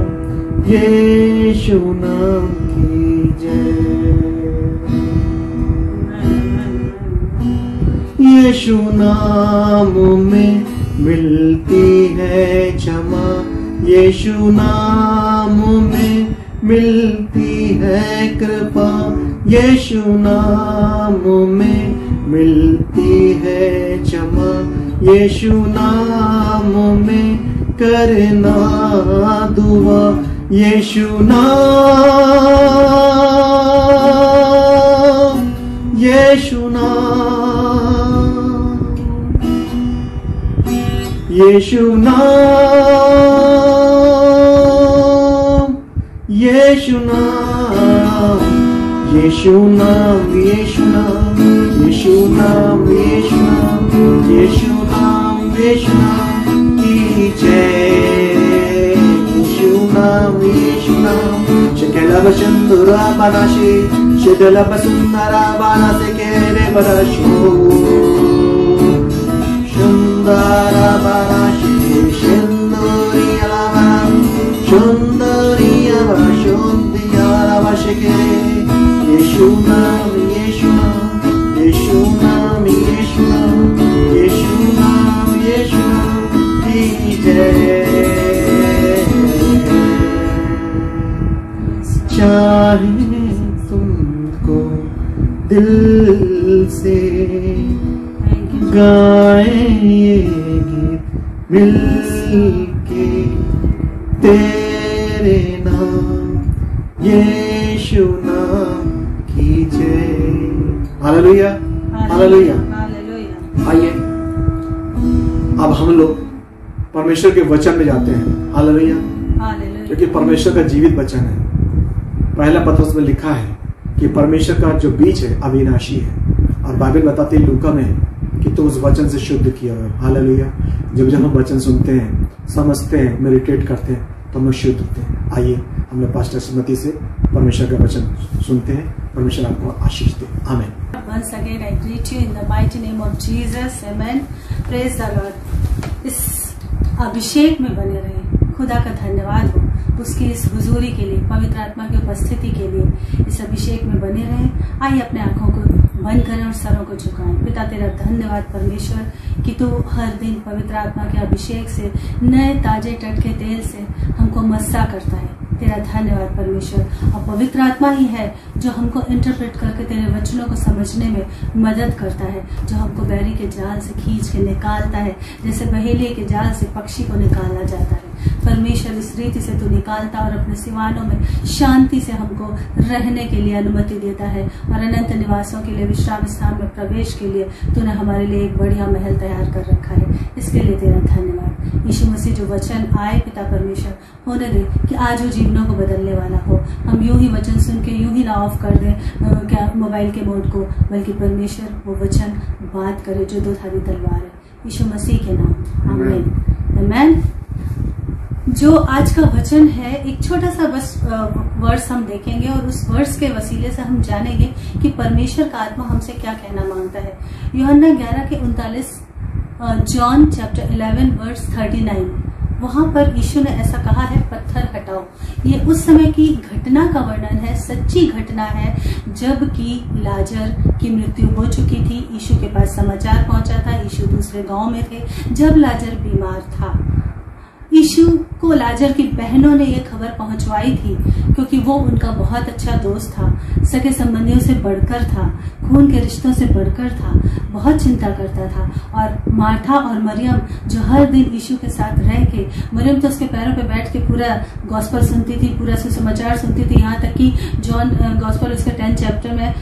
यीशु नाम की जय। यीशु नाम में मिलती है क्षमा। यीशु नाम में मिलती है कृपा। यीशु नाम में मिलती है क्षमा। यीशु नाम में करना दुआ। यीशु नाम, यीशु नाम, यीशु नाम, यीशु नाम, यीशु नाम, यीशु नाम, यीशु नाम, यीशु नाम, यीशु नाम, यीशु नाम की जय। यीशु नाम, यीशु नाम। शकला बशंदुरा बनाशी शकला बसुंदरा बना से केरे बरशो सुंदरा बनाशी सुंदरिया बना सुंदरिया बशुंदिया बशके। यीशु नाम, यीशु नाम, यीशु नाम, यीशु नाम, यीशु नाम, यीशु नाम की जय। चाहे तुमको दिल से गाएंगे मिलके तेरे नाम यीशु नाम की जय। Hallelujah, hallelujah. आइए अब हम लोग परमेश्वर के वचन में जाते हैं। हालेलुया, क्योंकि परमेश्वर का जीवित वचन है। पहला पत्रस में लिखा है कि परमेश्वर का जो बीज है अविनाशी है, और बाइबल बताती है लूका में कि तो उस वचन से शुद्ध किया हुआ है। हालेलुया। जब हम वचन सुनते हैं, समझते हैं, मेडिटेट करते हैं तो हम शुद्ध होते हैं। आइए हम लोग पास्टर सुमति से परमेश्वर का वचन सुनते हैं। परमेश्वर आपको आशीष दे। आमीन। Once again I greet you in the mighty name of Jesus. Amen. Praise the Lord. इस अभिषेक में बने रहे। खुदा का धन्यवाद हो उसकी इस हुजूरी के लिए, पवित्र आत्मा की उपस्थिति के लिए। इस अभिषेक में बने रहें। आइए अपने आंखों को बंद करें और सरों को झुकाएं। पिता तेरा धन्यवाद परमेश्वर कि तू हर दिन पवित्र आत्मा के अभिषेक से, नए ताजे टटके तेल से हमको मस्सा करता है। तेरा धन्यवाद परमेश्वर। और पवित्र आत्मा ही है जो हमको इंटरप्रेट करके तेरे वचनों को समझने में मदद करता है, जो हमको बैरी के जाल से खींच के निकालता है, जैसे बहेलिए के जाल से पक्षी को निकाला जाता है। परमेश्वर इस रीति से तू निकालता और अपने सिवानों में शांति से हमको रहने के लिए अनुमति देता है, और अनंत निवासों के लिए, विश्राम स्थान में प्रवेश के लिए तूने हमारे लिए एक बढ़िया महल तैयार कर रखा है। इसके लिए तेरा धन्यवाद। यीशु मसीह जो वचन आए पिता परमेश्वर, होने दे कि आज वो जीवनों को बदलने वाला हो। हम यूं ही वचन सुन के यूं ही ना ऑफ कर दें क्या मोबाइल के मोड को, बल्कि परमेश्वर वो वचन बात करे जो दो धारी तलवार है। यीशु मसीह के नाम, आमीन। आमीन। जो आज का वचन है, एक छोटा सा बस वर्स हम देखेंगे और उस वर्स के वसीले से हम जानेंगे कि परमेश्वर का आत्मा हमसे क्या कहना मांगता है। यूहन्ना 11:39, जॉन चैप्टर 11 वर्स 39, वहां पर यीशु ने ऐसा कहा है, पत्थर हटाओ। ये उस समय की घटना का वर्णन है, सच्ची घटना है, जबकि लाजर की मृत्यु हो चुकी थी। यीशु के पास समाचार पहुंचा था, यीशु दूसरे गांव में थे जब लाजर बीमार था। यीशु को लाजर की बहनों ने यह खबर पहुंचवाई थी, क्योंकि वो उनका बहुत अच्छा दोस्त था, सगे संबंधियों से बढ़कर था, खून के रिश्तों से बढ़कर था, बहुत चिंता करता था। और मार्था और मरियम जो हर दिन यीशु के साथ रह के, मरियम तो उसके पैरों पे बैठ के पूरा गॉस्पेल सुनती थी, पूरा सुसमाचार सुनती थी, यहाँ तक कि जॉन गॉस्पेल उसके 10 चैप्टर में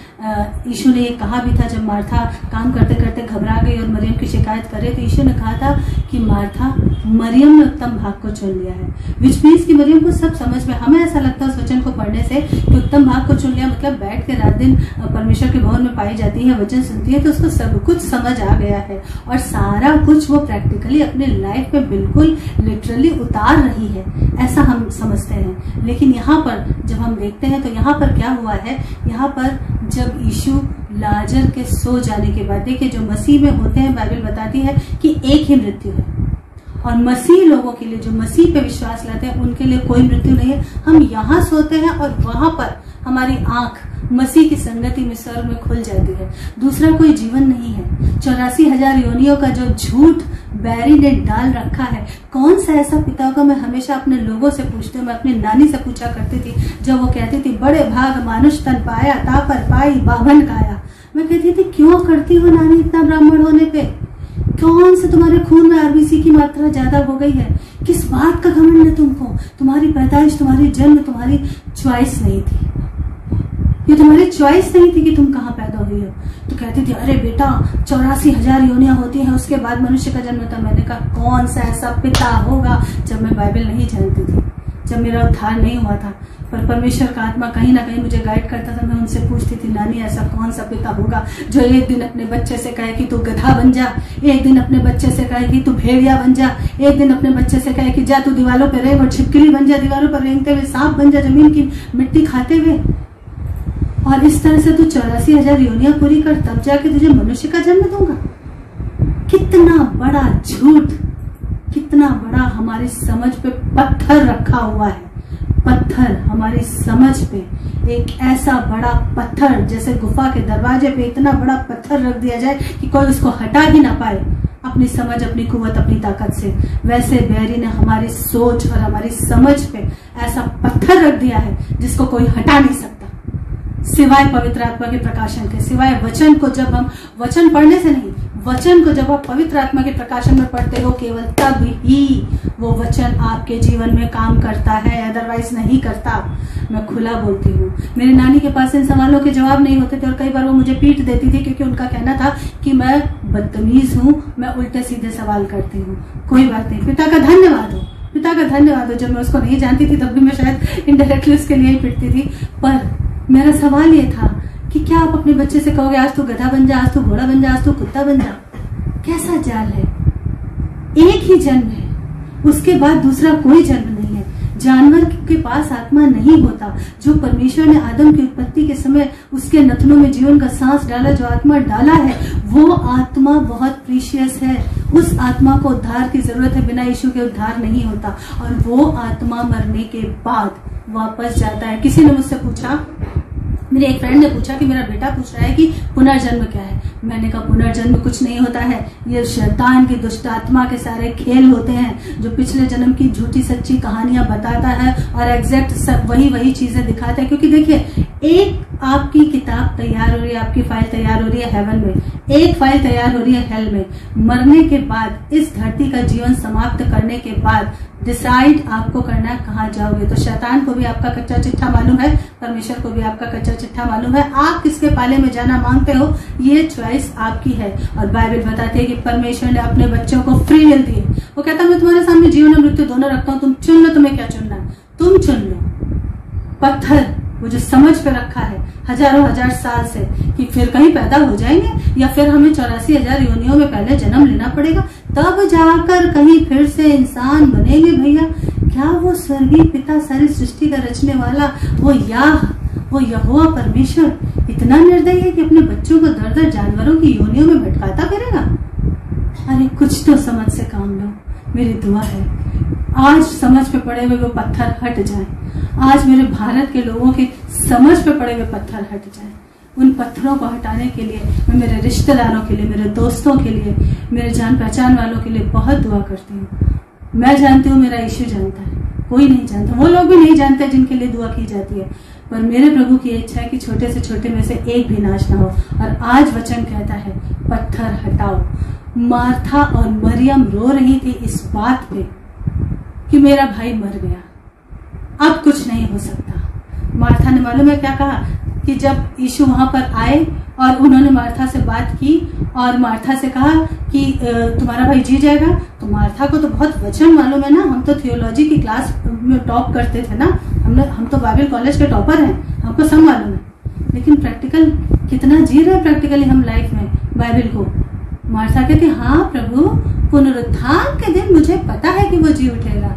यीशु ने ये कहा भी था, जब मार्था काम करते करते घबरा गई और मरियम की शिकायत करे, तो यीशु ने कहा था कि मार्था, मरियम ने उत्तम भाग को चुन लिया है। विच मीन्स कि मरियम को सब समझ में, हमें ऐसा लगता है उस वचन को पढ़ने से कि उत्तम भाग को चुन लिया मतलब बैठ के रात दिन परमेश्वर के भवन में पाई जाती है, वचन सुनती है, तो उसको सब कुछ समझ आ गया है और सारा कुछ वो प्रैक्टिकली अपने लाइफ में बिल्कुल लिटरली उतार रही है, ऐसा हम समझते हैं। लेकिन यहाँ पर जब हम देखते हैं तो यहाँ पर क्या हुआ है, यहाँ पर जब यीशु लाजर के सो जाने के बाद, देखिए जो मसीह में होते हैं, बाइबल बताती है कि एक ही मृत्यु है, और मसीह लोगों के लिए, जो मसीह पे विश्वास लाते हैं, उनके लिए कोई मृत्यु नहीं है। हम यहाँ सोते हैं और वहां पर हमारी आंख मसीह की संगति में स्वर्ग में खुल जाती है। दूसरा कोई जीवन नहीं है। 84,000 योनियों का जो झूठ बैरी ने डाल रखा है, कौन सा ऐसा पिता होगा? मैं हमेशा अपने लोगों से पूछती हूँ, मैं अपनी नानी से पूछा करती थी, जब वो कहती थी बड़े भाग मानुष तन पाया, तापर पाई बावन काया। मैं कहती थी क्यों करती हो नानी इतना ब्राह्मण होने पे? कौन से तुम्हारे खून में आरबीसी की मात्रा ज्यादा हो गई है? किस बात का घमंड है तुमको? तुम्हारी पैदाइश, तुम्हारी जन्म, तुम्हारी चॉइस नहीं थी। ये तुम्हारी चॉइस नहीं थी कि तुम कहाँ पैदा हुई हो। तो कहती थी अरे बेटा 84,000 योनियां होती हैं, उसके बाद मनुष्य का जन्म होता। मैंने कहा कौन सा ऐसा पिता होगा? जब मैं बाइबल नहीं जानती थी, जब मेरा उद्धार नहीं हुआ था, पर परमेश्वर का आत्मा कहीं ना कहीं मुझे गाइड करता था। मैं उनसे पूछती थी नानी ऐसा कौन सा पिता होगा जो एक दिन अपने बच्चे से कहे कि तू गधा बन जा, एक दिन अपने बच्चे से कहे कि तू भेड़िया बन जा, एक दिन अपने बच्चे से कहे कि जा तू दीवारों पर रेंग और छिपकली बन जा, दीवारों पर रेंगते हुए सांप बन जा, जमीन की मिट्टी खाते हुए। और इस तरह से तू 84,000 योनियां पूरी कर, तब जाके तुझे मनुष्य का जन्म दूंगा। कितना बड़ा झूठ, कितना बड़ा हमारी समझ पे पत्थर रखा हुआ है। पत्थर हमारी समझ पे, एक ऐसा बड़ा पत्थर, जैसे गुफा के दरवाजे पे इतना बड़ा पत्थर रख दिया जाए कि कोई उसको हटा ही ना पाए अपनी समझ, अपनी कुव्वत, अपनी ताकत से। वैसे बैरी ने हमारी सोच और हमारी समझ पे ऐसा पत्थर रख दिया है जिसको कोई हटा नहीं सकता, सिवाय पवित्र आत्मा के प्रकाशन के, सिवाय वचन को। जब हम वचन पढ़ने से नहीं, वचन को जब आप पवित्र आत्मा के प्रकाशन में पढ़ते हो, केवल तब ही वो वचन आपके जीवन में काम करता है, अदरवाइज नहीं करता। मैं खुला बोलती हूँ, मेरी नानी के पास इन सवालों के जवाब नहीं होते थे और कई बार वो मुझे पीट देती थी, क्योंकि उनका कहना था कि मैं बदतमीज हूँ, मैं उल्टे सीधे सवाल करती हूँ। कोई बात नहीं, पिता का धन्यवाद हो, पिता का धन्यवाद हो। जब मैं उसको नहीं जानती थी तब भी मैं शायद इनडायरेक्टली उसके लिए ही पिटती थी। पर मेरा सवाल ये था कि क्या आप अपने बच्चे से कहोगे आज तू गधा बन जा, आज तू घोड़ा बन जा, आज तू कुत्ता बन जा? कैसा जाल है? एक ही जन्म है, उसके बाद दूसरा कोई जन्म नहीं है। जानवर के पास आत्मा नहीं होता। जो परमेश्वर ने आदम की उत्पत्ति के समय उसके नथनों में जीवन का सांस डाला, जो आत्मा डाला है, वो आत्मा बहुत प्रीशियस है। उस आत्मा को उद्धार की जरूरत है, बिना यीशु के उद्धार नहीं होता। और वो आत्मा मरने के बाद वापस जाता है। किसी ने मुझसे पूछा, मेरे एक फ्रेंड ने पूछा कि मेरा बेटा पूछ रहा है कि पुनर्जन्म क्या है। मैंने कहा पुनर्जन्म कुछ नहीं होता है, ये शैतान की दुष्ट आत्मा के सारे खेल होते हैं, जो पिछले जन्म की झूठी सच्ची कहानियां बताता है और एग्जैक्ट सब वही चीजें दिखाता है। क्योंकि देखिए, एक आपकी किताब तैयार हो रही है, आपकी फाइल तैयार हो रही है हेवन में, एक फाइल तैयार हो रही है हेल में। मरने के बाद, इस धरती का जीवन समाप्त करने के बाद डिसाइड आपको करना है कहाँ जाओगे। तो शैतान को भी आपका कच्चा चिट्ठा मालूम है, परमेश्वर को भी आपका कच्चा चिट्ठा मालूम है। आप किसके पाले में जाना मांगते हो, ये चॉइस आपकी है। और बाइबल बताती है कि परमेश्वर ने अपने बच्चों को फ्री विल दी है। वो कहता है मैं तुम्हारे सामने जीवन और मृत्यु दोनों रखता हूँ, तुम चुन लो, तुम्हें क्या चुनना है, तुम चुन लो। पत्थर वो जो समझ पे रखा है हजारों हजार साल से कि फिर कहीं पैदा हो जाएंगे या फिर हमें 84,000 योनियों में पहले जन्म लेना पड़ेगा, तब जाकर कहीं फिर से इंसान बनेंगे। भैया क्या वो स्वर्गीय पिता, सारी सृष्टि का रचने वाला, वो यहोवा परमेश्वर इतना निर्दयी है कि अपने बच्चों को दर दर जानवरों की योनियों में भटकाता फिरेगा? अरे कुछ तो समझ से काम लो। मेरी दुआ है आज समझ पे पड़े हुए वो पत्थर हट जाएं। आज मेरे भारत के लोगों के समझ पे पड़े हुए पत्थर हट जाएं। उन पत्थरों को हटाने के लिए मैं मेरे रिश्तेदारों के लिए, मेरे दोस्तों के लिए, मेरे जान पहचान वालों के लिए बहुत दुआ करती हूँ। मैं जानती हूँ, मेरा यीशु जानता है, कोई नहीं जानता। वो लोग भी नहीं जानते जिनके लिए दुआ की जाती है, पर मेरे प्रभु की इच्छा है कि छोटे से छोटे में से एक भी नाश ना हो। और आज वचन कहता है पत्थर हटाओ। मार्था और मरियम रो रही थी इस बात पे कि मेरा भाई मर गया, अब कुछ नहीं हो सकता। मार्था ने मालूम है क्या कहा कि जब यीशु वहां पर आए और उन्होंने मार्था से बात की और मार्था से कहा कि तुम्हारा भाई जी जाएगा, तो मार्था को तो बहुत वचन मालूम है ना। हम तो थियोलॉजी की क्लास में टॉप करते थे ना, हम तो बाइबल कॉलेज के टॉपर हैं, हमको सब मालूम है। लेकिन प्रैक्टिकल कितना जी रहे प्रैक्टिकली हम लाइफ में बाइबल को। मार्था कहती हाँ प्रभु, पुनरुत्थान के दिन मुझे पता है कि वो जी उठेगा।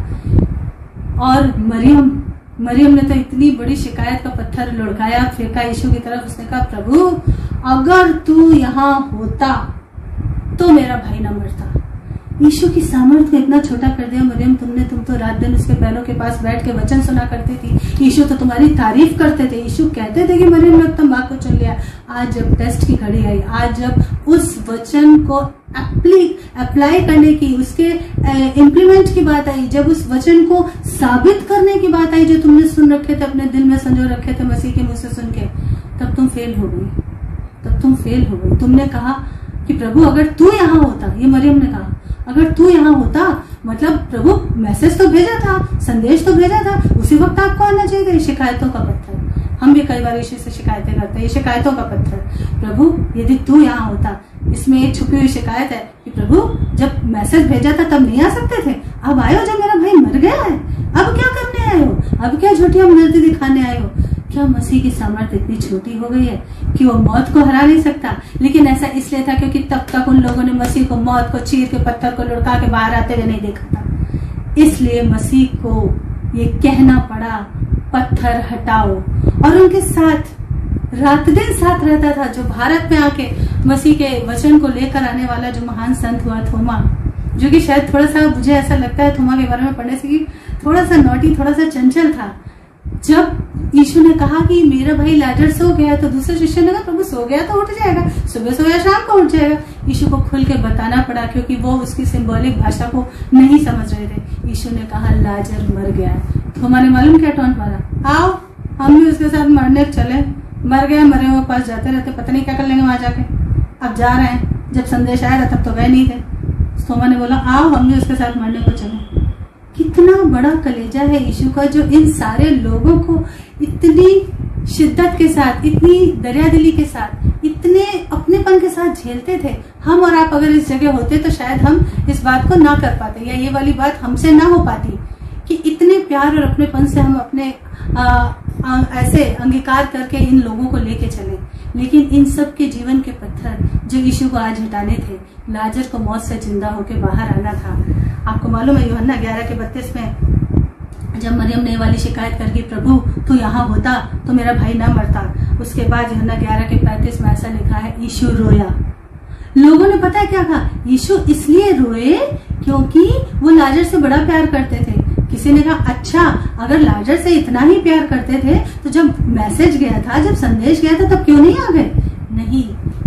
और मरियम ने तो इतनी बड़ी शिकायत का पत्थर लुढ़काया, फेंका यीशु की तरफ। उसने कहा प्रभु अगर तू यहाँ होता तो मेरा भाई ना मरता। यीशु की सामर्थ्य को इतना छोटा कर दिया मरियम तुम तो रात दिन उसके पैरों के पास बैठ के वचन सुना करती थी। यीशु तो तुम्हारी तारीफ करते थे। यीशु कहते थे कि मरियम ने तंबाकू को चुन लिया। आज जब टेस्ट की घड़ी आई, आज जब उस वचन को अप्लाई करने की, उसके इम्प्लीमेंट की बात आई, जब उस वचन को साबित करने की बात आई जो तुमने सुन रखे थे, अपने दिल में संजो रखे थे मसीह के मुंह से सुन के, तब तुम फेल हो गई। तुमने कहा कि प्रभु अगर तू यहाँ होता, ये मरियम ने कहा, अगर तू यहाँ होता, मतलब प्रभु मैसेज तो भेजा था, संदेश तो भेजा था, उसी वक्त आपको आना चाहिए। ये शिकायतों का पत्थर, हम भी कई बार यीशु से शिकायतें करते हैं, ये शिकायतों का पत्थर। प्रभु यदि तू यहाँ होता, इसमें एक छुपी हुई शिकायत है कि प्रभु जब मैसेज भेजा था तब नहीं आ सकते थे, अब आए हो जब मेरा भाई मर गया है, अब क्या करने आए हो, अब क्या झूठी हमदर्दी दिखाने आए हो? क्या मसीह की सामर्थ्य इतनी छोटी हो गई है कि वो मौत को हरा नहीं सकता? लेकिन ऐसा इसलिए था क्योंकि तब तक उन लोगों ने मसीह को मौत को चीर के, पत्थर को लुढ़का के बाहर आते हुए नहीं देखा था। इसलिए मसीह को ये कहना पड़ा पत्थर हटाओ। और उनके साथ रात दिन साथ रहता था जो भारत में आके मसीह के वचन को लेकर आने वाला जो महान संत हुआ थोमा, जो कि शायद थोड़ा सा, मुझे ऐसा लगता है थोमा के बारे में पढ़ने से कि थोड़ा सा नॉटी, थोड़ा सा चंचल था। जब यीशु ने कहा कि मेरा भाई लाजर सो गया, तो दूसरे शिष्य ने कहा प्रभु सो गया तो उठ जाएगा, सुबह सोया शाम को उठ जाएगा। यीशु को खुल के बताना पड़ा क्योंकि वो उसकी सिंबॉलिक भाषा को नहीं समझ रहे थे। यीशु ने कहा लाजर मर गया। थोमा ने मालूम क्या टोन मारा, आओ हम भी उसके साथ मरने चले। मर गए, मरे हुए पास जाते रहते, पता नहीं क्या कर लेंगे वहां जाके। अब जा रहे हैं, जब संदेश आया था तब तो गए नहीं थे। थोमा ने बोला आओ हम भी उसके साथ मरने को चले। कितना बड़ा कलेजा है यीशु का, जो इन सारे लोगों को इतनी शिद्दत के साथ, इतनी दरियादिली के साथ, इतने अपनेपन के साथ झेलते थे। हम और आप अगर इस जगह होते तो शायद हम इस बात को ना कर पाते, या ये वाली बात हमसे ना हो पाती कि इतने प्यार और अपनेपन से हम अपने ऐसे अंगीकार करके इन लोगों को लेके चले। लेकिन इन सब के जीवन के पत्थर जो यीशु को आज हटाने थे, लाजर को मौत से जिंदा होकर बाहर आना था। आपको मालूम है यूहन्ना 11:32 में जब मरियम ने वाली शिकायत कर कि प्रभु तू यहाँ होता तो मेरा भाई ना मरता, उसके बाद यूहन्ना 11:35 में ऐसा लिखा है यीशु रोया। लोगों ने पता है क्या कहा, यीशु इसलिए रोए क्योंकि वो लाजर से बड़ा प्यार करते थे। किसी ने कहा अच्छा अगर लाजर से इतना ही प्यार करते थे तो जब मैसेज गया था, जब संदेश गया था, तब क्यों नहीं आ गए? नहीं,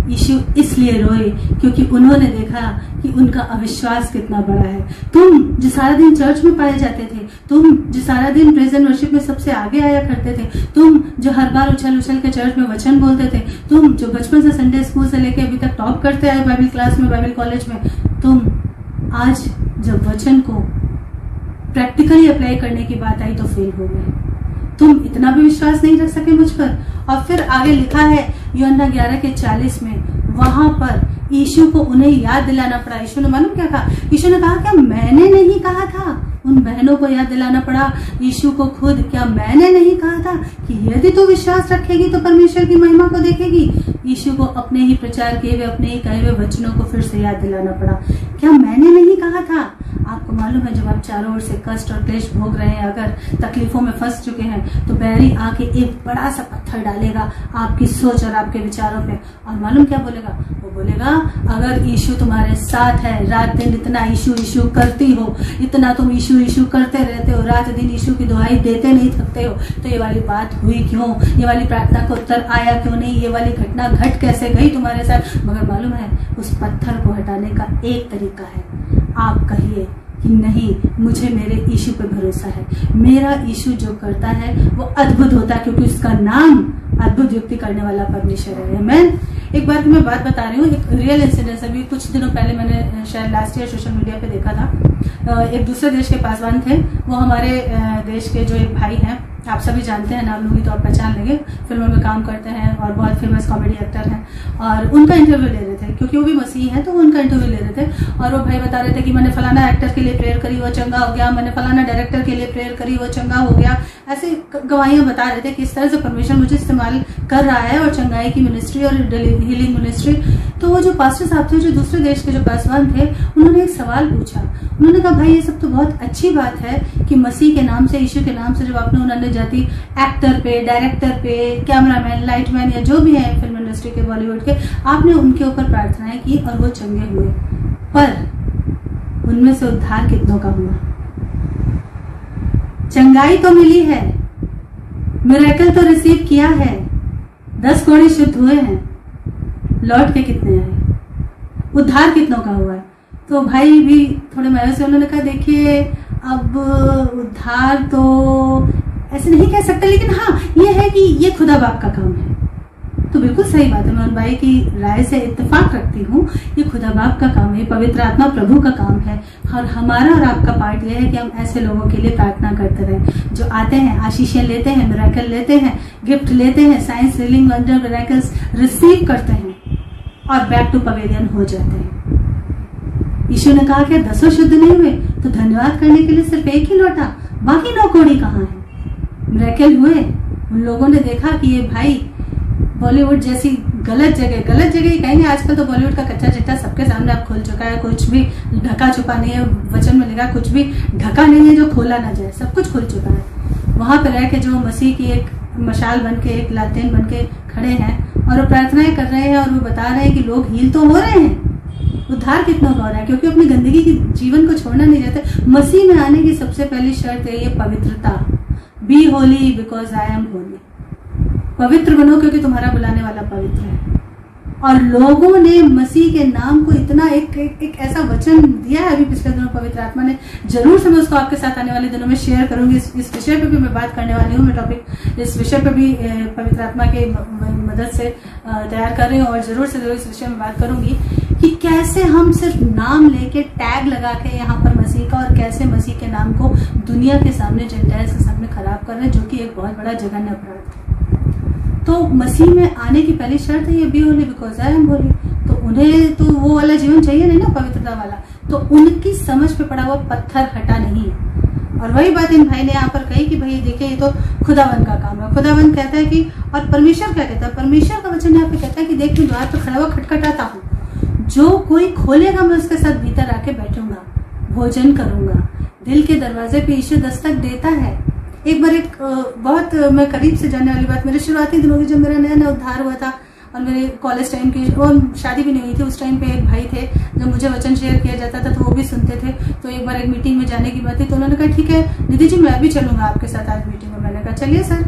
यीशु इसलिए रोए क्योंकि उन्होंने देखा कि उनका अविश्वास कितना बड़ा है। तुम जो सारा दिन चर्च में पाए जाते थे, तुम जो सारा दिन प्रेज एंड वर्शिप में सबसे आगे आया करते थे, तुम जो हर बार उछल उछल के चर्च में वचन बोलते थे, तुम जो बचपन से संडे स्कूल से लेके अभी तक टॉप करते आए बाइबल क्लास में, बाइबल कॉलेज में, तुम आज जब वचन को प्रैक्टिकली अप्लाई करने की बात आई तो फेल हो गए। तुम इतना भी विश्वास नहीं रख सके मुझ पर। और फिर आगे लिखा है यूहन्ना 11:40 में, वहां पर यीशु को उन्हें याद दिलाना पड़ा। यीशु ने मालूम क्या कहा? यीशु ने कहा क्या मैंने नहीं कहा था? उन बहनों को याद दिलाना पड़ा यीशु को खुद, क्या मैंने नहीं कहा था कि यदि तू विश्वास रखेगी तो परमेश्वर की महिमा को देखेगी? यीशु को अपने ही प्रचार किए हुए, अपने ही कहे हुए वचनों को फिर से याद दिलाना पड़ा। क्या मैंने नहीं कहा था? आपको मालूम है जब आप चारों ओर से कष्ट और क्लेश भोग रहे हैं, अगर तकलीफों में फंस चुके हैं, तो बैरी आके एक बड़ा सा पत्थर डालेगा आपकी सोच और आपके विचारों पे, और मालूम क्या बोलेगा? वो बोलेगा अगर यीशु तुम्हारे साथ है, रात दिन इतना यीशु यीशु करती हो, इतना तुम यीशु यीशु करते रहते हो, रात दिन यीशु की दुआई देते नहीं थकते हो, तो ये वाली बात हुई क्यों? ये वाली प्रार्थना को उत्तर आया क्यों नहीं? ये वाली घटना घट कैसे गई तुम्हारे साथ? मगर मालूम है उस पत्थर को हटाने का एक तरीका है, आप कहिए कि नहीं, मुझे मेरे यीशु पे भरोसा है, मेरा यीशु जो करता है वो अद्भुत होता है, क्योंकि उसका नाम अद्भुत युक्ति करने वाला परमेश्वर है। आमीन। एक बार की मैं बात बता रही हूँ, एक रियल इंसिडेंस। अभी कुछ दिनों पहले मैंने शायद लास्ट ईयर सोशल मीडिया पे देखा था। एक दूसरे देश के पासवान थे, वो हमारे देश के जो एक भाई हैं, आप सभी जानते हैं, नाम लूंगी तो आप पहचान लेंगे, फिल्मों में काम करते हैं और बहुत फेमस कॉमेडी एक्टर हैं, और उनका इंटरव्यू ले रहे थे क्योंकि वो भी मसीह हैं, तो वो उनका इंटरव्यू ले रहे थे। और वो भाई बता रहे थे कि मैंने फलाना एक्टर के लिए प्रेयर करी, वो चंगा हो गया, मैंने फलाना डायरेक्टर के लिए प्रेयर करी, वो चंगा हो गया। ऐसे गवाहियां बता रहे थे किस तरह से परमेश्वर मुझे इस्तेमाल कर रहा है, और चंगाई की मिनिस्ट्री और हीलिंग मिनिस्ट्री। तो वो जो पास्टर साहब थे, जो दूसरे देश के जो पासवान थे, उन्होंने एक सवाल पूछा। उन्होंने कहा भाई ये सब तो बहुत अच्छी बात है कि मसीह के नाम से, यीशु के नाम से जब आपने उन्होंने जाती एक्टर पे, डायरेक्टर पे, कैमरामैन, लाइटमैन या जो भी है फिल्म इंडस्ट्री के, बॉलीवुड के, आपने उनके ऊपर प्रार्थनाएं की और वो चंगे हुए, पर उनमें से उद्धार कितनों का हुआ? चंगाई तो मिली है, मिरेकल तो रिसीव किया है, 10 कोढ़ी शुद्ध हुए हैं, लौट के कितने आए? उद्धार कितनों का हुआ है? तो भाई भी थोड़े मायूस से उन्होंने कहा देखिए अब उद्धार तो ऐसे नहीं कह सकते, लेकिन हाँ ये है कि ये खुदा बाप का काम है। तो बिल्कुल सही बात है, मैं उन भाई की राय से इत्तेफाक रखती हूँ, ये खुदा बाप का काम है, पवित्र आत्मा प्रभु का काम है, और हमारा और आपका पार्ट ये है कि हम ऐसे लोगों के लिए प्रार्थना करते रहें जो आते हैं, आशीषें लेते हैं, मिरेकल लेते हैं, गिफ्ट लेते हैं, science, healing, wonder, miracles receive करते हैं और बैक टू पवेलियन हो जाते हैं। यीशु ने कहा क्या 10 शुद्ध नहीं हुए? तो धन्यवाद करने के लिए सिर्फ एक ही लौटा, बाकी 9 कोढ़ी कहाँ है? मिरेकल हुए, उन लोगों ने देखा कि ये भाई बॉलीवुड जैसी गलत जगह ही कहेंगे, आजकल तो बॉलीवुड का कच्चा चिट्टा सबके सामने अब खुल चुका है, कुछ भी ढका छुपा नहीं है, वचन में लिखा कुछ भी ढका नहीं है जो खोला ना जाए, सब कुछ खुल चुका है। वहां पर रह के जो मसीह की एक मशाल बन के, एक लालटेन बन के खड़े हैं और वो प्रार्थनाएं कर रहे हैं, और वो बता रहे हैं कि लोग हील तो हो रहे हैं, उद्धार कितना हो रहा है, क्योंकि अपनी गंदगी की जीवन को छोड़ना नहीं चाहते। मसीह में आने की सबसे पहली शर्त है ये पवित्रता, be holy because I am holy, पवित्र बनो क्योंकि तुम्हारा बुलाने वाला पवित्र है। और लोगों ने मसीह के नाम को इतना एक ऐसा वचन दिया है अभी पिछले दिनों पवित्र आत्मा ने, जरूर से मैं उसको आपके साथ आने वाले दिनों में शेयर करूंगी। इस विषय पे भी मैं बात करने वाली हूँ, मैं टॉपिक इस विषय पे भी पवित्र आत्मा के मदद से तैयार कर रही हूँ, और जरूर से जरूर इस विषय में बात करूंगी कि कैसे हम सिर्फ नाम लेके टैग लगा के यहाँ पर मसीह का, और कैसे मसीह के नाम को दुनिया के सामने, जेंटाइल्स के सामने खराब कर रहे हैं, जो कि एक बहुत बड़ा जघन्य अपराध है। तो मसीह में आने की पहली शर्त है ये be holy because I am holy. तो उन्हें तो वो वाला जीवन चाहिए नहीं ना, पवित्रता वाला, तो उनकी समझ पे पड़ा हुआ पत्थर हटा नहीं है। और वही बात इन भाई ने यहाँ पर कही कि भाई देखिए ये तो खुदावन का काम है। खुदावन कहता है कि, और परमेश्वर क्या कहता है? परमेश्वर का वचन यहाँ पे कहता है कि देख मैं द्वार पर खड़ा हुआ खटखटाता हूँ, जो कोई खोलेगा मैं उसके साथ भीतर आके बैठूंगा, भोजन करूंगा। दिल के दरवाजे पे यीशु दस्तक देता है। एक बार एक बहुत मैं करीब से जानने वाली बात, मेरे शुरुआती दिनों की जब मेरा नया नया उद्धार हुआ था और मेरे कॉलेज टाइम की, और शादी भी नहीं हुई थी उस टाइम पे, एक भाई थे जब मुझे वचन शेयर किया जाता था तो वो भी सुनते थे। तो एक बार एक मीटिंग में जाने की बात थी, तो उन्होंने कहा ठीक है दीदी जी मैं भी चलूंगा आपके साथ आज मीटिंग में। मैंने कहा चलिए सर।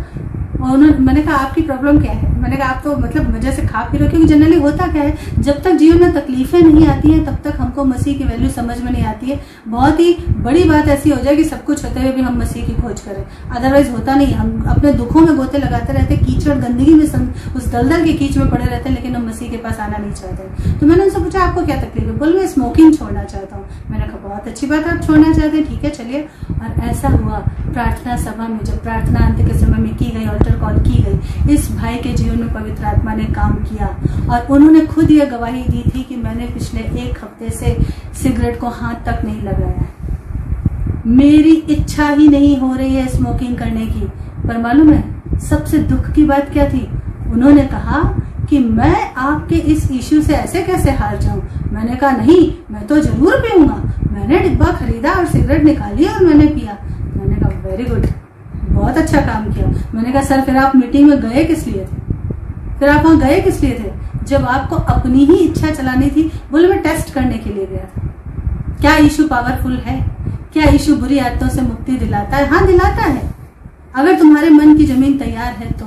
और मैंने कहा आपकी प्रॉब्लम क्या है? मैंने कहा आप तो मतलब मजे से खा पी रहे हो, क्योंकि जनरली होता क्या है, जब तक जीवन में तकलीफें नहीं आती हैं तब तक हमको मसीह की वैल्यू समझ में नहीं आती है। बहुत ही बड़ी बात ऐसी हो जाए कि सब कुछ होते हुए भी हम मसीह की खोज करें, अदरवाइज होता नहीं। हम अपने दुखों में गोते लगाते रहते, कीचड़ गंदगी में उस दलदल के कीच में पड़े रहते हैं, लेकिन हम मसीह के पास आना नहीं चाहते। तो मैंने उनसे पूछा आपको क्या तकलीफ है? बोल मैं स्मोकिंग छोड़ना चाहता हूँ। मैंने कहा बहुत अच्छी बात है, आप छोड़ना चाहते हैं, ठीक है चलिए। और ऐसा हुआ प्रार्थना सभा में, जब प्रार्थना अंत के समय में की गई, ऑल्टर कॉल की गई, इस भाई के जीवन में पवित्र आत्मा ने काम किया। और उन्होंने खुद यह गवाही दी थी कि मैंने पिछले 1 हफ्ते से सिगरेट को हाथ तक नहीं लगाया, मेरी इच्छा ही नहीं हो रही है स्मोकिंग करने की। पर मालूम है सबसे दुख की बात क्या थी? उन्होंने कहा कि मैं आपके इस इश्यू से ऐसे कैसे हार जाऊं। मैंने कहा नहीं मैं तो जरूर पीऊंगा, मैंने डिब्बा खरीदा और सिगरेट निकाली और मैंने पिया। मैंने कहा वेरी गुड, बहुत अच्छा काम किया। मैंने कहा सर फिर आप मीटिंग में गए किस लिए थे? फिर आप वहां गए किस लिए थे जब आपको अपनी ही इच्छा चलानी थी? बोले मैं टेस्ट करने के लिए गया था। क्या यीशु पावरफुल है? क्या यीशु बुरी आदतों से मुक्ति दिलाता है? हाँ दिलाता है। अगर तुम्हारे मन की जमीन तैयार है तो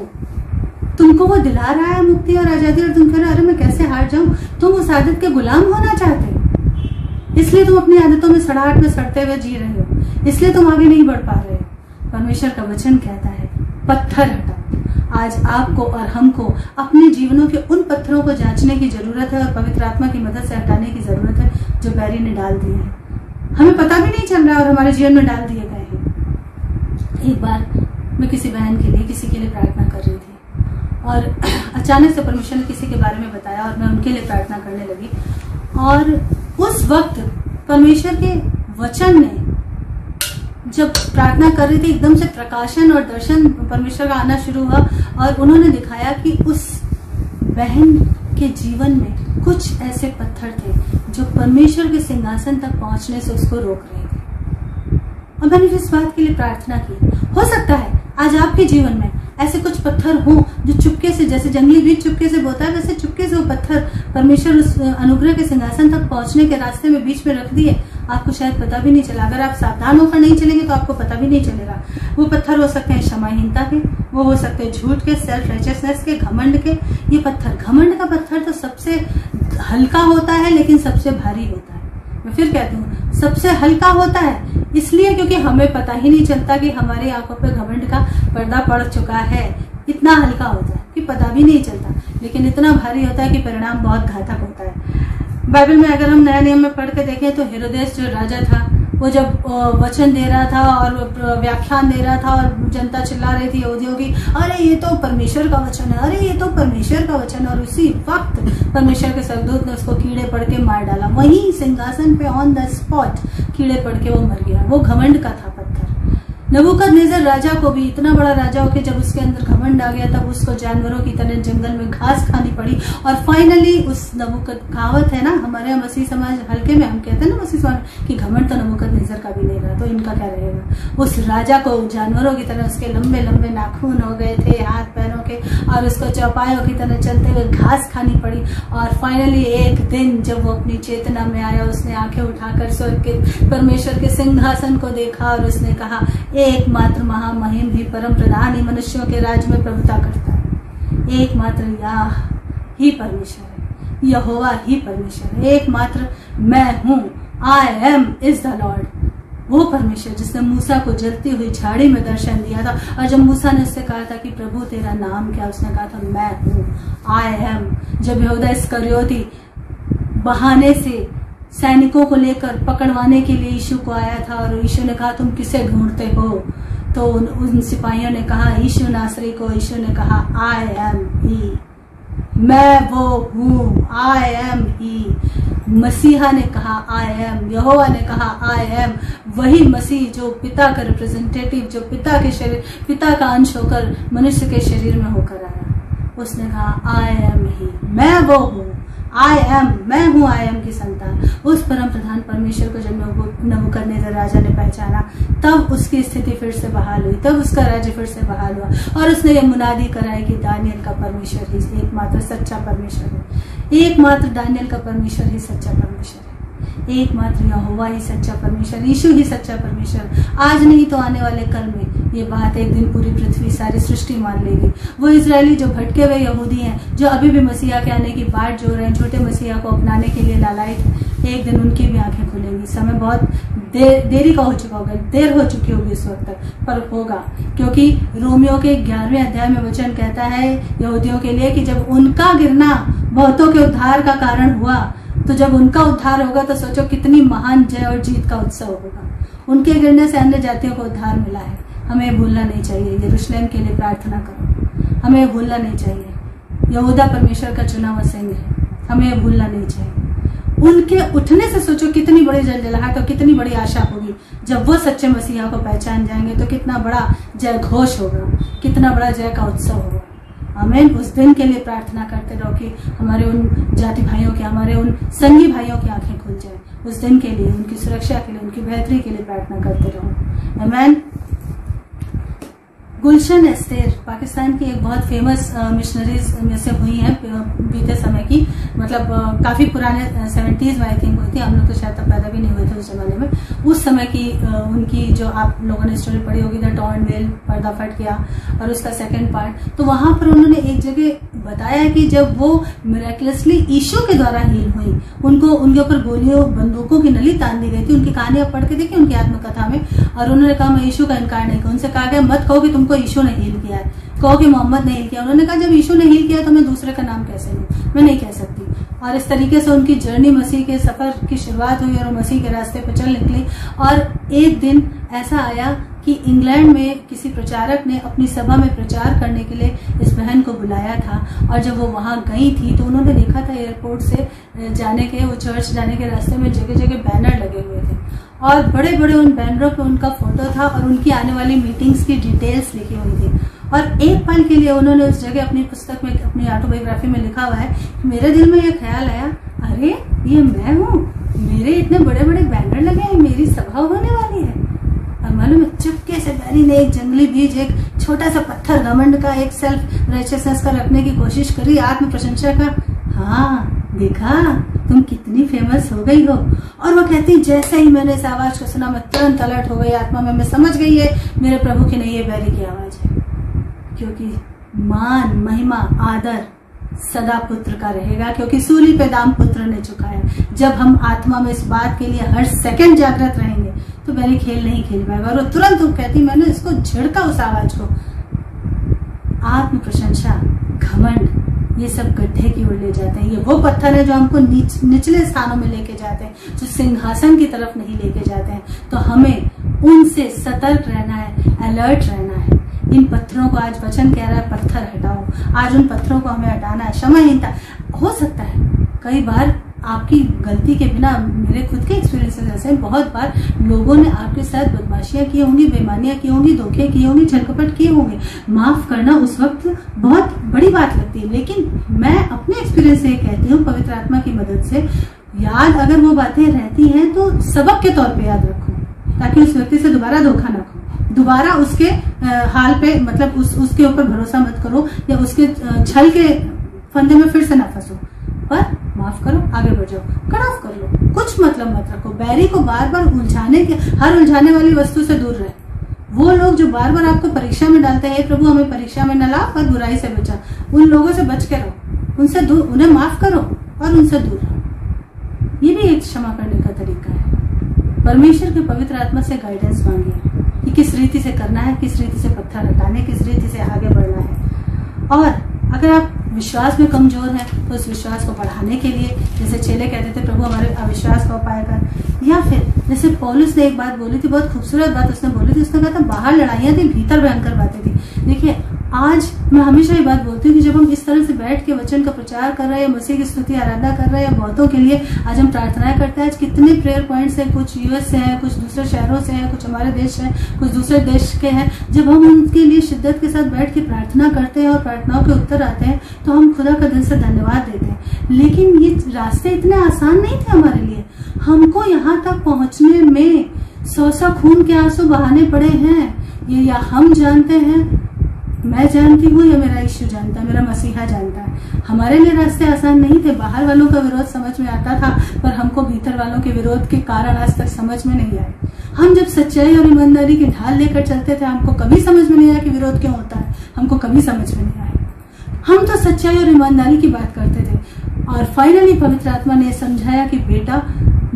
तुमको वो दिला रहा है मुक्ति और आजादी, और तुम कह रहे हो अरे मैं कैसे हार जाऊं। तुम उस आदत के गुलाम होना चाहते हो, इसलिए तुम अपनी आदतों में सड़ाहट में सड़ते हुए जी रहे हो, इसलिए तुम आगे नहीं बढ़ पा रहे हो। परमेश्वर का वचन कहता है पत्थर हटाओ। आज आपको और हमको अपने जीवनों के उन पत्थरों को जांचने की जरूरत है और पवित्र आत्मा की मदद से हटाने की जरूरत है जो बैरी ने डाल दिए हैं। हमें पता भी नहीं चल रहा और हमारे जीवन में डाल दिए गए हैं। एक बार मैं किसी बहन के लिए, किसी के लिए प्रार्थना कर रही थी और अचानक से परमेश्वर ने किसी के बारे में बताया और मैं उनके लिए प्रार्थना करने लगी। और उस वक्त परमेश्वर के वचन ने, जब प्रार्थना कर रही थी, एकदम से प्रकाशन और दर्शन परमेश्वर का आना शुरू हुआ और उन्होंने दिखाया कि उस बहन के जीवन में कुछ ऐसे पत्थर थे जो परमेश्वर के सिंहासन तक पहुंचने से उसको रोक रहे थे। और मैंने इस बात के लिए प्रार्थना की। हो सकता है आज आपके जीवन में ऐसे कुछ पत्थर हो जो चुपके से, जैसे जंगली बीज चुपके से बोता है, वैसे चुपके से वो पत्थर परमेश्वर उस अनुग्रह के सिंहासन तक पहुंचने के रास्ते में बीच में रख दिए। आपको शायद पता भी नहीं चला। अगर आप सावधान होकर नहीं चलेंगे तो आपको पता भी नहीं चलेगा। वो पत्थर हो सकते हैं क्षमाहीनता के, वो हो सकते हैं झूठ के, सेल्फ राइचियसनेस के, घमंड के। ये पत्थर, घमंड का पत्थर तो सबसे हल्का होता है लेकिन सबसे भारी होता है। मैं फिर कहती हूँ सबसे हल्का होता है इसलिए क्योंकि हमें पता ही नहीं चलता कि हमारी आंखों पे घमंड का पर्दा पड़ चुका है। इतना हल्का होता है कि पता भी नहीं चलता, लेकिन इतना भारी होता है कि परिणाम बहुत घातक होता है। बाइबल में अगर हम नया नियम में पढ़ के देखें तो हेरोदेस जो राजा था, वो जब वचन दे रहा था और व्याख्यान दे रहा था और जनता चिल्ला रही थी यहूदियों की, अरे ये तो परमेश्वर का वचन है, अरे ये तो परमेश्वर का वचन है। और उसी वक्त परमेश्वर के स्वर्गदूत ने उसको कीड़े पड़ के मार डाला। वहीं सिंहासन पे ऑन द स्पॉट कीड़े पड़ के वो मर गया। वो घमंड का था पत्थर। नबूकदनेस्सर राजा को भी, इतना बड़ा राजा होके जब उसके अंदर घमंड आ गया तब उसको जानवरों की तरह जंगल में घास खानी पड़ी। और फाइनली उस कहावत है ना हमारे यहाँ मसीह समाज हल्के में हम कहते हैं ना मसीह समाज कि घमंड तो नबूकदनेस्सर का भी नहीं रहा, तो इनका क्या रहेगा। उस राजा को जानवरों की तरह उसके लंबे लंबे नाखून हो गए थे हाथ पैरों के, और उसको चौपायों की तरह चलते हुए घास खानी पड़ी। और फाइनली एक दिन जब वो अपनी चेतना में आया, उसने आंखें उठाकर स्वर्ग के परमेश्वर के सिंहासन को देखा और उसने कहा एकमात्र महामहिम ही परम प्रधान ही मनुष्यों के राज्य में प्रभुता करता है। एकमात्र याह ही परमेश्वर है, यहोवा ही परमेश्वर है। एकमात्र मैं हूं, I am is the Lord. वो परमेश्वर जिसने मूसा को जलती हुई झाड़ी में दर्शन दिया था, और जब मूसा ने उससे कहा था कि प्रभु तेरा नाम क्या, उसने कहा था मैं हूं, आई एम। जब यहूदा इस्करियोती बहाने से सैनिकों को लेकर पकड़वाने के लिए यीशु को आया था और यीशु ने कहा तुम किसे ढूंढते हो, तो उन सिपाहियों ने कहा यीशु नासरी को। यीशु ने कहा आई एम ही, मैं वो हूँ, आई एम ही। मसीहा ने कहा आई एम, यहोवा ने कहा आई एम। वही मसीह जो पिता का रिप्रेजेंटेटिव, जो पिता के शरीर, पिता का अंश होकर मनुष्य के शरीर में होकर आया, उसने कहा आई एम ही, मैं वो हूँ, आई एम, मैं हूँ आई एम की संतान। उस परम प्रधान परमेश्वर को जब नबूकदनेस्सर राजा ने पहचाना, तब उसकी स्थिति फिर से बहाल हुई, तब उसका राज्य फिर से बहाल हुआ। और उसने ये मुनादी कराई कि दानियल का परमेश्वर ही एकमात्र सच्चा परमेश्वर है। एकमात्र दानियल का परमेश्वर ही सच्चा परमेश्वर है। एकमात्र यहोवा ही सच्चा परमेश्वर, यीशु ही सच्चा परमेश्वर। आज नहीं तो आने वाले कल में ये बात एक दिन पूरी पृथ्वी, सारी सृष्टि मान लेगी। वो इजरायली जो भटके हुए यहूदी हैं, जो अभी भी मसीहा के आने की बाट जो रहे हैं, झूठे मसीहा को अपनाने के लिए लालायित हैं, एक दिन उनकी भी आंखें खुलेंगी। समय बहुत देरी का हो चुका होगा, देर हो चुकी होगी इस वक्त तक, पर होगा। क्योंकि रोमियो के 11वें अध्याय में वचन कहता है यहूदियों के लिए कि जब उनका गिरना बहुतों के उद्धार का कारण हुआ, तो जब उनका उद्धार होगा तो सोचो कितनी महान जय और जीत का उत्सव होगा। उनके गिरने से अन्य जातियों को उद्धार मिला है। हमें भूलना नहीं चाहिए। यरूशलेम के लिए प्रार्थना करो, हमें भूलना नहीं चाहिए। यहूदा परमेश्वर का चुना हुआ सिंह है, हमें भूलना नहीं चाहिए। उनके उठने से सोचो कितनी बड़ी जलजलाहट और कितनी बड़ी आशा होगी। जब वो सच्चे मसीहा को पहचान जाएंगे तो कितना बड़ा जय घोष होगा, कितना बड़ा जय का उत्सव होगा। आमीन। उस दिन के लिए प्रार्थना करते रहो कि हमारे उन जाति भाइयों के, हमारे उन संगी भाइयों की आंखें खुल जाए, उस दिन के लिए, उनकी सुरक्षा के लिए, उनकी बेहतरी के लिए प्रार्थना करते रहो। आमीन। गुलशन एस्तेर पाकिस्तान की एक बहुत फेमस मिशनरीज में से हुई है बीते समय की, मतलब काफी पुराने 70s में आई थिंक हुई थी। हम लोग तो शायद तब पैदा भी नहीं हुए थे उस जमाने में। उस समय की उनकी जो आप लोगों ने स्टोरी पढ़ी होगी, द टॉर्न वेल, पर्दा फट गया, और उसका सेकंड पार्ट। तो वहां पर उन्होंने एक जगह बताया कि जब वो मिरेकलसली यीशु के द्वारा हील हुई, उनको उनके ऊपर गोलियों बंदूकों की नली तान दी गई थी। उनकी कहानी आप पढ़ के देखिए उनकी आत्मकथा में। और उन्होंने कहा मैं यीशु का इनकार नहीं किया। उनसे कहा गया मत कहो कि तुमको यीशु ने हील किया है, कहो कि मोहम्मद ने हील किया। उन्होंने कहा जब यीशु ने हील किया तो मैं दूसरे का नाम कैसे लूं, मैं नहीं कह सकती। और इस तरीके से उनकी जर्नी, मसीह के सफर की शुरुआत हुई और मसीह के रास्ते पर चल निकली। और एक दिन ऐसा आया कि इंग्लैंड में किसी प्रचारक ने अपनी सभा में प्रचार करने के लिए इस बहन को बुलाया था। और जब वो वहां गई थी तो उन्होंने देखा था एयरपोर्ट से जाने के, वो चर्च जाने के रास्ते में जगह जगह बैनर लगे हुए थे और बड़े बड़े उन बैनरों पे उनका फोटो था और उनकी आने वाली मीटिंग्स की डिटेल्स लिखी हुई थी। और एक पल के लिए उन्होंने उस जगह अपनी पुस्तक में, अपनी ऑटोबायोग्राफी में लिखा हुआ है, मेरे दिल में ये ख्याल आया, अरे ये मैं हूँ, मेरे इतने बड़े बड़े बैनर लगे हैं, मेरी सभा होने वाली है। और मालूम है चुपके से बैरी ने एक जंगली बीज, एक छोटा सा पत्थर घमंड का, एक सेल्फ राइचियसनेस का रखने की कोशिश करी, आत्म प्रशंसा का। हाँ देखा तुम कितनी फेमस हो गई हो। और वो कहती जैसे ही मैंने इस आवाज को सुना मैं तुरंत अलर्ट हो गई आत्मा में, मैं समझ गई है मेरे प्रभु की नहीं, ये बैरी की आवाज है। क्योंकि मान, महिमा, आदर सदा पुत्र का रहेगा, क्योंकि सूली पे दाम पुत्र ने चुकाया। जब हम आत्मा में इस बात के लिए हर सेकंड जागृत रहेंगे तो बैरी खेल नहीं खेल पाएगा। और वो तुरंत वो कहती मैंने इसको झिड़का उस आवाज को। आत्म प्रशंसा, घमंड, ये सब गड्ढे की ओर ले जाते हैं। ये वो पत्थर है जो हमको निचले स्थानों में लेके जाते हैं, जो सिंहासन की तरफ नहीं लेके जाते हैं। तो हमें उनसे सतर्क रहना है, अलर्ट रहना है। इन पत्थरों को, आज वचन कह रहा है पत्थर हटाओ, आज उन पत्थरों को हमें हटाना है। क्षमाहीनता हो सकता है कई बार आपकी गलती के बिना, मेरे खुद के एक्सपीरियंसेस ऐसे हैं, बहुत बार लोगों ने आपके साथ बदमाशियां की होंगी, बेईमानियां की होंगी, धोखे किए होंगे, छलकपट किए होंगे। माफ करना उस वक्त बहुत बड़ी बात लगती है, लेकिन मैं अपने एक्सपीरियंस से कहती हूँ, पवित्र आत्मा की मदद से याद अगर वो बातें रहती हैं तो सबक के तौर पे याद रखो, ताकि उस व्यक्ति से दोबारा धोखा ना खो, दोबारा उसके हाल पे, मतलब उसके ऊपर भरोसा मत करो या उसके छल के फंदे में फिर से ना फंसो, पर माफ करो, आगे बढ़ जाओ, कट ऑफ कर लो, कुछ मतलब मत रखो। बैरी को बार बार उलझाने के, हर उलझाने वाली वस्तु से दूर रहे। वो लोग जो बार बार आपको परीक्षा में डालते हैं, प्रभु हमें परीक्षा में न ला पर बुराई से बचा, उन लोगों से बच के रहो, उनसे दूर, उन्हें माफ करो और उनसे दूर रहो। ये भी एक क्षमा करने का तरीका है। परमेश्वर के पवित्र आत्मा से गाइडेंस मांगिए कि किस रीति से करना है, किस रीति से पत्थर हटाने, किस रीति से आगे बढ़ना है। और अगर आप विश्वास में कमजोर हैं तो उस विश्वास को बढ़ाने के लिए, जैसे चेले कहते थे प्रभु हमारे अविश्वास का उपाय कर, या फिर जैसे पौलुस ने एक बात बोली थी, बहुत खूबसूरत बात उसने बोली थी, उसने कहा था बाहर लड़ाइयां थी, भीतर भयंकर बातें थी। देखिए आज मैं हमेशा ये बात बोलती हूँ कि जब हम इस तरह से बैठ के वचन का प्रचार कर रहे हैं, मसीह की स्तुति आराधना कर रहे हैं, बहुतों के लिए आज हम प्रार्थनाएं करते हैं। आज कितने प्रेयर पॉइंट्स हैं, कुछ यूएस से हैं, कुछ दूसरे शहरों से हैं, कुछ हमारे देश से हैं, कुछ दूसरे देश के हैं। जब हम उनके लिए शिद्दत के साथ बैठ के प्रार्थना करते हैं और प्रार्थनाओं के उत्तर आते हैं तो हम खुदा का दिल से धन्यवाद देते हैं। लेकिन ये रास्ते इतने आसान नहीं थे हमारे लिए। हमको यहाँ तक पहुंचने में 100 खून के आंसू बहाने पड़े हैं। ये या हम जानते हैं, मैं जानती हूँ, या मेरा यीशु जानता है, मेरा मसीहा जानता है। हमारे लिए रास्ते आसान नहीं थे। बाहर वालों का विरोध समझ में आता था, पर हमको भीतर वालों के विरोध के कारण आज तक समझ में नहीं आए। हम जब सच्चाई और ईमानदारी की ढाल लेकर चलते थे, हमको कभी समझ में नहीं आया कि विरोध क्यों होता है, हमको कभी समझ में नहीं आया। हम तो सच्चाई और ईमानदारी की बात करते थे, और फाइनली पवित्र आत्मा ने समझाया कि बेटा,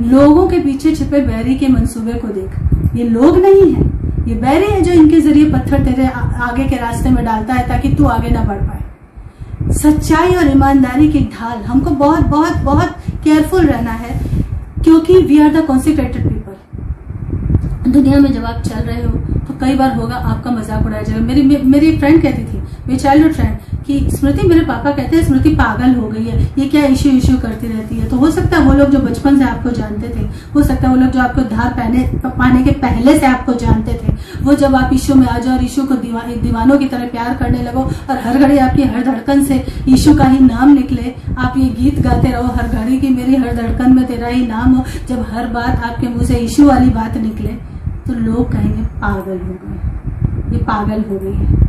लोगों के पीछे छिपे बैरी के मंसूबे को देख। ये लोग नहीं है, ये बैरी है जो इनके जरिए पत्थर तेरे आगे के रास्ते में डालता है ताकि तू आगे ना बढ़ पाए। सच्चाई और ईमानदारी की ढाल, हमको बहुत बहुत बहुत केयरफुल रहना है, क्योंकि we are the consecrated people. दुनिया में जब आप चल रहे हो तो कई बार होगा आपका मजाक उड़ाया जाएगा। मेरी फ्रेंड कहती थी, मेरी चाइल्डहुड फ्रेंड, कि स्मृति, मेरे पापा कहते हैं स्मृति पागल हो गई है, ये क्या इशू इशू करती रहती है। तो हो सकता है वो लोग जो बचपन से आपको जानते थे, हो सकता है वो लोग जो आपको उद्धार पाने के पहले से आपको जानते थे, वो जब आप यीशु में आ जाओ और यीशु को दीवानों की तरह प्यार करने लगो और हर घड़ी आपकी हर धड़कन से यीशु का ही नाम निकले, आप ये गीत गाते रहो हर घड़ी की मेरी हर धड़कन में तेरा ही नाम हो, जब हर बात आपके मुंह से यीशु वाली बात निकले तो लोग कहेंगे पागल हो गए, ये पागल हो गई है,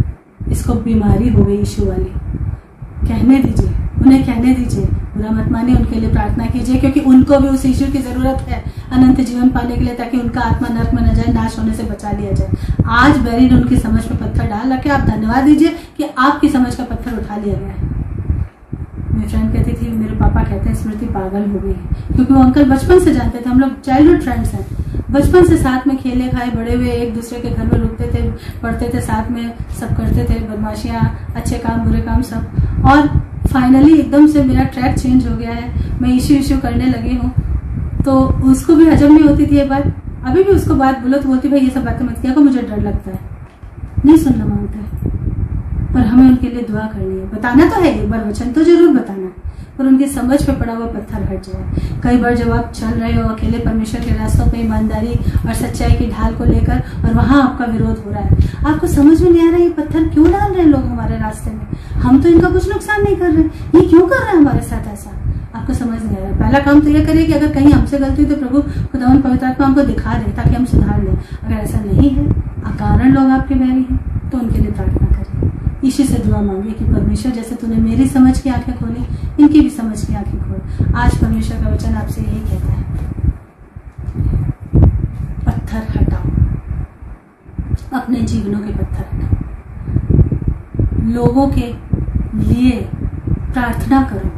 इसको बीमारी हो गई यीशु वाली। कहने दीजिए, उन्हें कहने दीजिए, बुरा मत मानिए, उनके लिए प्रार्थना कीजिए, क्योंकि उनको भी उस यीशु की जरूरत है अनंत जीवन पाने के लिए, ताकि उनका आत्मा नरक में न जाए, नाश होने से बचा लिया जाए। आज बैरिन उनकी समझ में पत्थर डाल रखे, आप धन्यवाद दीजिए कि आपकी समझ का पत्थर उठा लिया गया है। मेरी फ्रेंड कहती थी, मेरे पापा कहते हैं स्मृति पागल हो गई है, क्योंकि वो अंकल बचपन से जानते थे, हम लोग चाइल्डहुड फ्रेंड्स हैं, बचपन से साथ में खेले खाए बड़े हुए, एक दूसरे के घर में रुकते थे, पढ़ते थे साथ में, सब करते थे, बदमाशियां, अच्छे काम बुरे काम सब। और फाइनली एकदम से मेरा ट्रैक चेंज हो गया है, मैं इशू करने लगी हूँ, तो उसको भी हजम नहीं होती थी ये बात। अभी भी उसको बात बोलो तो बोलती भाई ये सब बातें मत किया को, मुझे डर लगता है, नहीं सुनना मांगता है। पर हमें उनके लिए दुआ करनी है, बताना तो है, एक बार वचन तो जरूर बताना है, पर उनकी समझ पे पड़ा हुआ पत्थर हट जाए। कई बार जब आप चल रहे हो अकेले परमेश्वर के रास्तों पे ईमानदारी और सच्चाई की ढाल को लेकर, और वहां आपका विरोध हो रहा है, आपको समझ में नहीं आ रहा ये पत्थर क्यों डाल रहे हैं लोग हमारे रास्ते में, हम तो इनका कुछ नुकसान नहीं कर रहे, ये क्यों कर रहे हैं हमारे साथ ऐसा, आपको समझ नहीं आ रहा। पहला काम तो ये करिए कि अगर कहीं हमसे गलती हुई तो प्रभु खुदावंद पवित्र आत्मा हमको दिखा दे ताकि हम सुधार लें। अगर ऐसा नहीं है, अकारण लोग आपके बैरी हैं, तो उनके लिए प्रार्थना करिए, यीशु से दुआ मांगिए कि परमेश्वर जैसे तूने मेरी समझ की आंखें खोली, इनकी भी समझ की आंखें खोल। आज परमेश्वर का वचन आपसे यही कहता है, पत्थर हटाओ, अपने जीवनों के पत्थर हटाओ, लोगों के लिए प्रार्थना करो,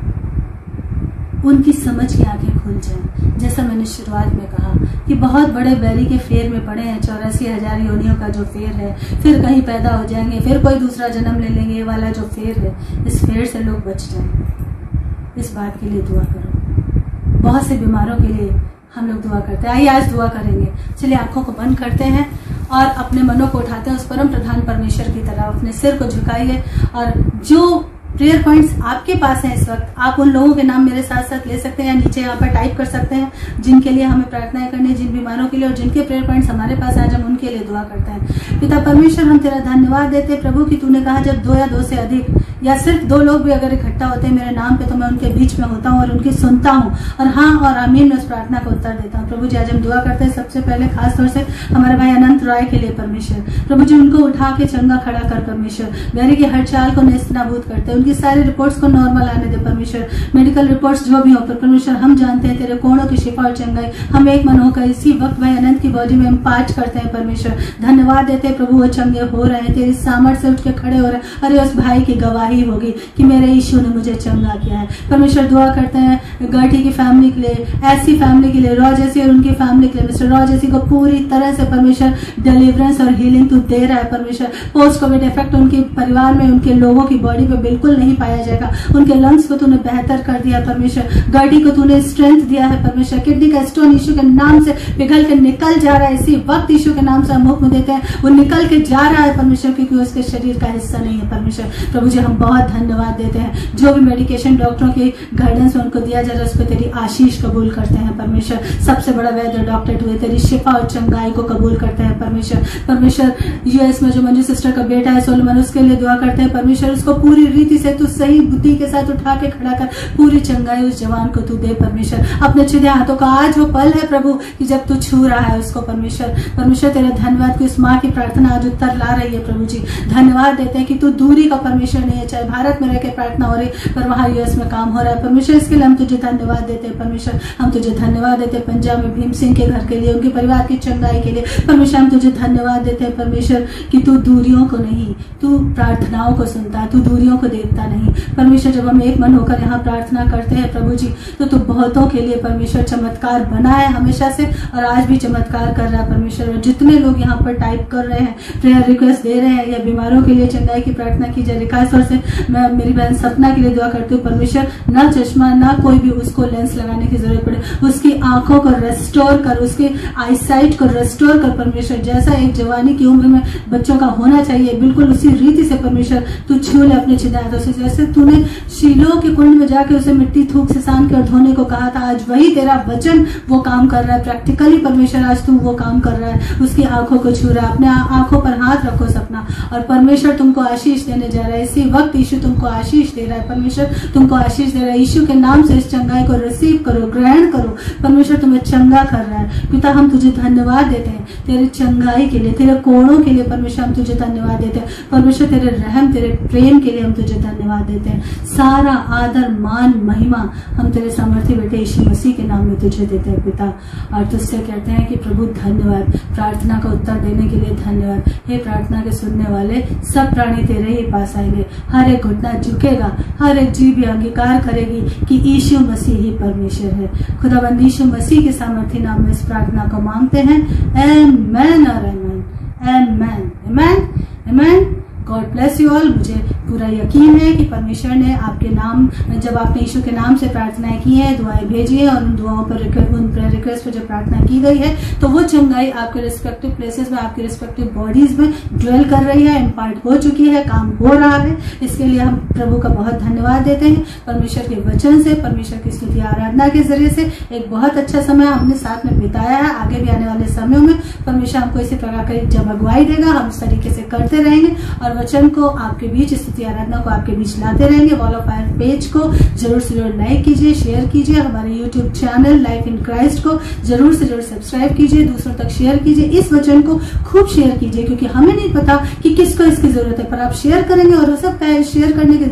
उनकी समझ की आंखें खुल जाएं। जैसा मैंने शुरुआत में कहा कि बहुत बड़े बैरी के फेर में पड़े हैं, 84,000 योनियों का जो फेर है, फिर कहीं पैदा हो जाएंगे, फिर कोई दूसरा जन्म ले लेंगे, ये वाला जो फेर है, इस फेर से लोग बच जाएंगे। इस बात के लिए दुआ करो। बहुत से बीमारों के लिए हम लोग दुआ करते हैं, आइए आज दुआ करेंगे। चलिए आंखों को बंद करते हैं और अपने मनों को उठाते हैं उस परम प्रधान परमेश्वर की तरफ, अपने सिर को झुकाइए और जो प्रेयर पॉइंट्स आपके पास हैं इस वक्त, आप उन लोगों के नाम मेरे साथ साथ ले सकते हैं या नीचे यहाँ पर टाइप कर सकते हैं जिनके लिए हमें प्रार्थनाएं करनी है, जिन बीमारों के लिए और जिनके प्रेयर पॉइंट्स हमारे पास आज हम उनके लिए दुआ करते हैं। पिता परमेश्वर, हम तेरा धन्यवाद देते हैं प्रभु कि तूने कहा जब 2 या 2 से अधिक या सिर्फ 2 लोग भी अगर इकट्ठा होते हैं मेरे नाम पे तो मैं उनके बीच में होता हूँ और उनकी सुनता हूँ, और हाँ और आमीन में उस प्रार्थना को उत्तर देता हूँ। प्रभु जी आज हम दुआ करते हैं सबसे पहले खास तौर से हमारे भाई अनंत रॉय के लिए परमेश्वर, प्रभु जी उनको उठा के चंगा खड़ा कर परमेश्वर, बैरी की हर चाल को नेस्तनाबूद करते हैं, उनकी सारी रिपोर्ट्स को नॉर्मल आने दे परमेश्वर, मेडिकल रिपोर्ट्स जो भी हो परमेश्वर, हम जानते हैं तेरे कोड़ों की शिफा और चंगाई हम एक मन होकर इसी वक्त भाई अनंत की बॉडी में हम पाठ करते हैं परमेश्वर। धन्यवाद देते हैं प्रभु वो चंगे हो रहे हैं, तेरी सामर्थ्य से उठ के खड़े हो रहे हैं। अरे उस भाई की गवाही होगी कि मेरे यीशु ने मुझे चंगा किया है। परमेश्वर दुआ करते हैं गर्टी की फैमिली के लिए, ऐसी फैमिली के लिए, रॉ जैसी और उनकी फैमिली के लिए, मिस्टर रॉ जैसी को पूरी तरह से परमेश्वर डिलीवरेंस और हीलिंग तू दे रहा है परमेश्वर। पोस्ट कोविड इफेक्ट उनके परिवार में, उनके लोगों की बॉडी पे बिल्कुल नहीं पाया जाएगा। उनके लंग्स को तूने बेहतर कर दिया परमेश्वर, गर्टी को तूने स्ट्रेंथ दिया है परमेश्वर। किडनी का स्टोन यीशु के नाम से पिघल के निकल जा रहा है, इसी वक्त यीशु के नाम से हम हुक्म देते हैं वो निकल के जा रहा है परमेश्वर, क्योंकि उसके शरीर का हिस्सा नहीं है परमेश्वर। प्रभु जी हम बहुत धन्यवाद देते हैं, जो भी मेडिकेशन डॉक्टरों की गाइडेंस में उनको दिया जा रहा है उसको तेरी आशीष कबूल करते हैं परमेश्वर। सबसे बड़ा वैद्य डॉक्टर हुए तेरी शिफा और चंगाई को कबूल करते हैं परमेश्वर। परमेश्वर यूएस में जो मंजू सिस्टर का बेटा है सोलोमन, उसके लिए दुआ करते हैं परमेश्वर, उसको पूरी रीति से तू सही बुद्धि के साथ उठा के खड़ा कर, पूरी चंगाई उस जवान को तू दे परमेश्वर। अपने छिदे हाथों का आज वो पल है प्रभु कि जब तू छू रहा है उसको परमेश्वर। परमेश्वर तेरा धन्यवाद कि उस माँ की प्रार्थना आज उत्तर ला रही है प्रभु जी। धन्यवाद देते हैं कि तू दूरी का परमेश्वर नहीं है, चाहे भारत में रह के प्रार्थना हो रही पर वहां यूएस में काम हो रहा है परमेश्वर। इसके लिए हम तुझे धन्यवाद देते हैं परमेश्वर। हम तुझे धन्यवाद देते हैं पंजाब में भीम सिंह के घर के लिए, उनके परिवार की चंगाई के लिए परमेश्वर। हम तुझे धन्यवाद देते हैं परमेश्वर कि तू दूरियों को नहीं, तू प्रार्थनाओं को सुनता, तू दूरियों को देखता नहीं परमेश्वर। जब हम एक मन होकर यहाँ प्रार्थना करते हैं प्रभु जी तो तू बहुतों के लिए परमेश्वर चमत्कार बना है हमेशा से और आज भी चमत्कार कर रहा है परमेश्वर। और जितने लोग यहाँ पर टाइप कर रहे हैं, प्रेयर रिक्वेस्ट दे रहे हैं या बीमारों के लिए चंगाई की प्रार्थना की जाए, खास तौर से मैं मेरी बहन सपना के लिए दुआ करती हूँ परमेश्वर, ना चश्मा ना कोई भी उसको लेंस लगाने की जरूरत पड़े, उसकी आंखों को रेस्टोर कर, उसकी आईसाइट को रेस्टोर कर परमेश्वर। जैसा एक जवानी की उम्र में बच्चों का होना चाहिए बिल्कुल उसी रीति से परमेश्वर तू छू ले अपने छिदा तो उसे, जैसे तूने शीलो के कुंड में जाके उसे मिट्टी थूक से सान के और धोने को कहा था, आज वही तेरा वचन वो काम कर रहा है। प्रैक्टिकली परमेश्वर आज तू वो काम कर रहा है, उसकी आंखों को छू रहा है। अपने आंखों पर हाथ रखो सपना, और परमेश्वर तुमको आशीष देने जा रहा है। इसी वक्त यीशु तुमको आशीष दे रहा है, परमेश्वर तुमको आशीष दे रहा है। यीशु के नाम से इस चंगाई को रिसीव करो, ग्रहण करो। परमेश्वर तुम्हें चंगा कर रहा है। पिता हम तुझे धन्यवाद देते हैं तेरे चंगाई के लिए, तेरे कोड़ों के लिए। परमेश्वर हम तुझे धन्यवाद देते हैं। परमेश्वर तेरे रहम, तेरे प्रेम के लिए हम तुझे धन्यवाद देते हैं। सारा आदर, मान, महिमा हम तेरे सामर्थी बेटे यीशु मसीह के नाम में तुझे देते हैं पिता। और तुझसे कहते हैं कि प्रभु धन्यवाद, प्रार्थना का उत्तर देने के लिए धन्यवाद। हे प्रार्थना के सुनने वाले सब प्राणी तेरे ही पास आएंगे। हर एक घुटना झुकेगा, हर एक जीभ भी अंगीकार करेगी कि यीशु मसीह ही परमेश्वर है। खुदाबंद यीशु मसीह के सामर्थी नाम में इस प्रार्थना को मांगते हैं। आमेन और amen, amen, amen, amen. God bless you all. मुझे पूरा यकीन है कि परमेश्वर ने आपके नाम, जब आपने यीशु के नाम से प्रार्थनाएं की हैं, दुआएं भेजी हैं, और उन दुआओं पर, उन प्रेयर रिक्वेस्ट पर जब प्रार्थना की गई है, तो वो चंगाई आपके रिस्पेक्टिव प्लेसेस में, आपके रिस्पेक्टिव बॉडीज में ड्वेल कर रही है, इम्पार्ट हो चुकी है, काम हो रहा है। इसके लिए हम प्रभु का बहुत धन्यवाद देते हैं। परमेश्वर के वचन से, परमेश्वर की स्तुति आराधना के जरिए से एक बहुत अच्छा समय हमने साथ में बिताया है। आगे भी आने वाले समयों में परमेश्वर हमको इसी प्रकार की जब अगुवाई देगा, हम इस तरीके से करते रहेंगे और वचन को आपके बीच, स्तुति आराधना को आपके बीच लाते रहेंगे। वॉल ऑफ फायर पेज को जरूर से जरूर लाइक कीजिए, शेयर कीजिए। हमारे YouTube channel life in Christ को जरूर से जरूर सब्सक्राइब कीजिए, दूसरों तक शेयर कीजिए। इस वचन को खूब शेयर कीजिए, क्योंकि हमें नहीं पता कि किसको इसकी जरूरत है, पर आप शेयर करेंगे और हो सकता है शेयर करने के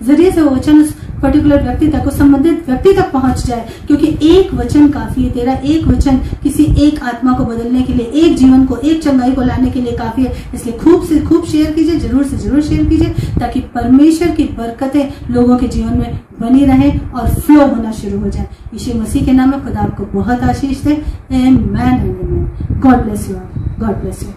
जरिए से वो वचन उस पर्टिकुलर व्यक्ति तक, उस संबंधित व्यक्ति तक पहुंच जाए। क्योंकि एक वचन काफी है, तेरा एक वचन किसी एक आत्मा को बदलने के लिए, एक जीवन को, एक चंगाई को लाने के लिए काफी है। इसलिए खूब से खूब शेयर कीजिए, जरूर से जरूर शेयर कीजिए, ताकि परमेश्वर की बरकतें लोगों के जीवन में बनी रहें और फ्लो होना शुरू हो जाए। यीशु मसीह के नाम में खुदा आपको बहुत आशीष दे। Amen, amen. God bless you, God bless you.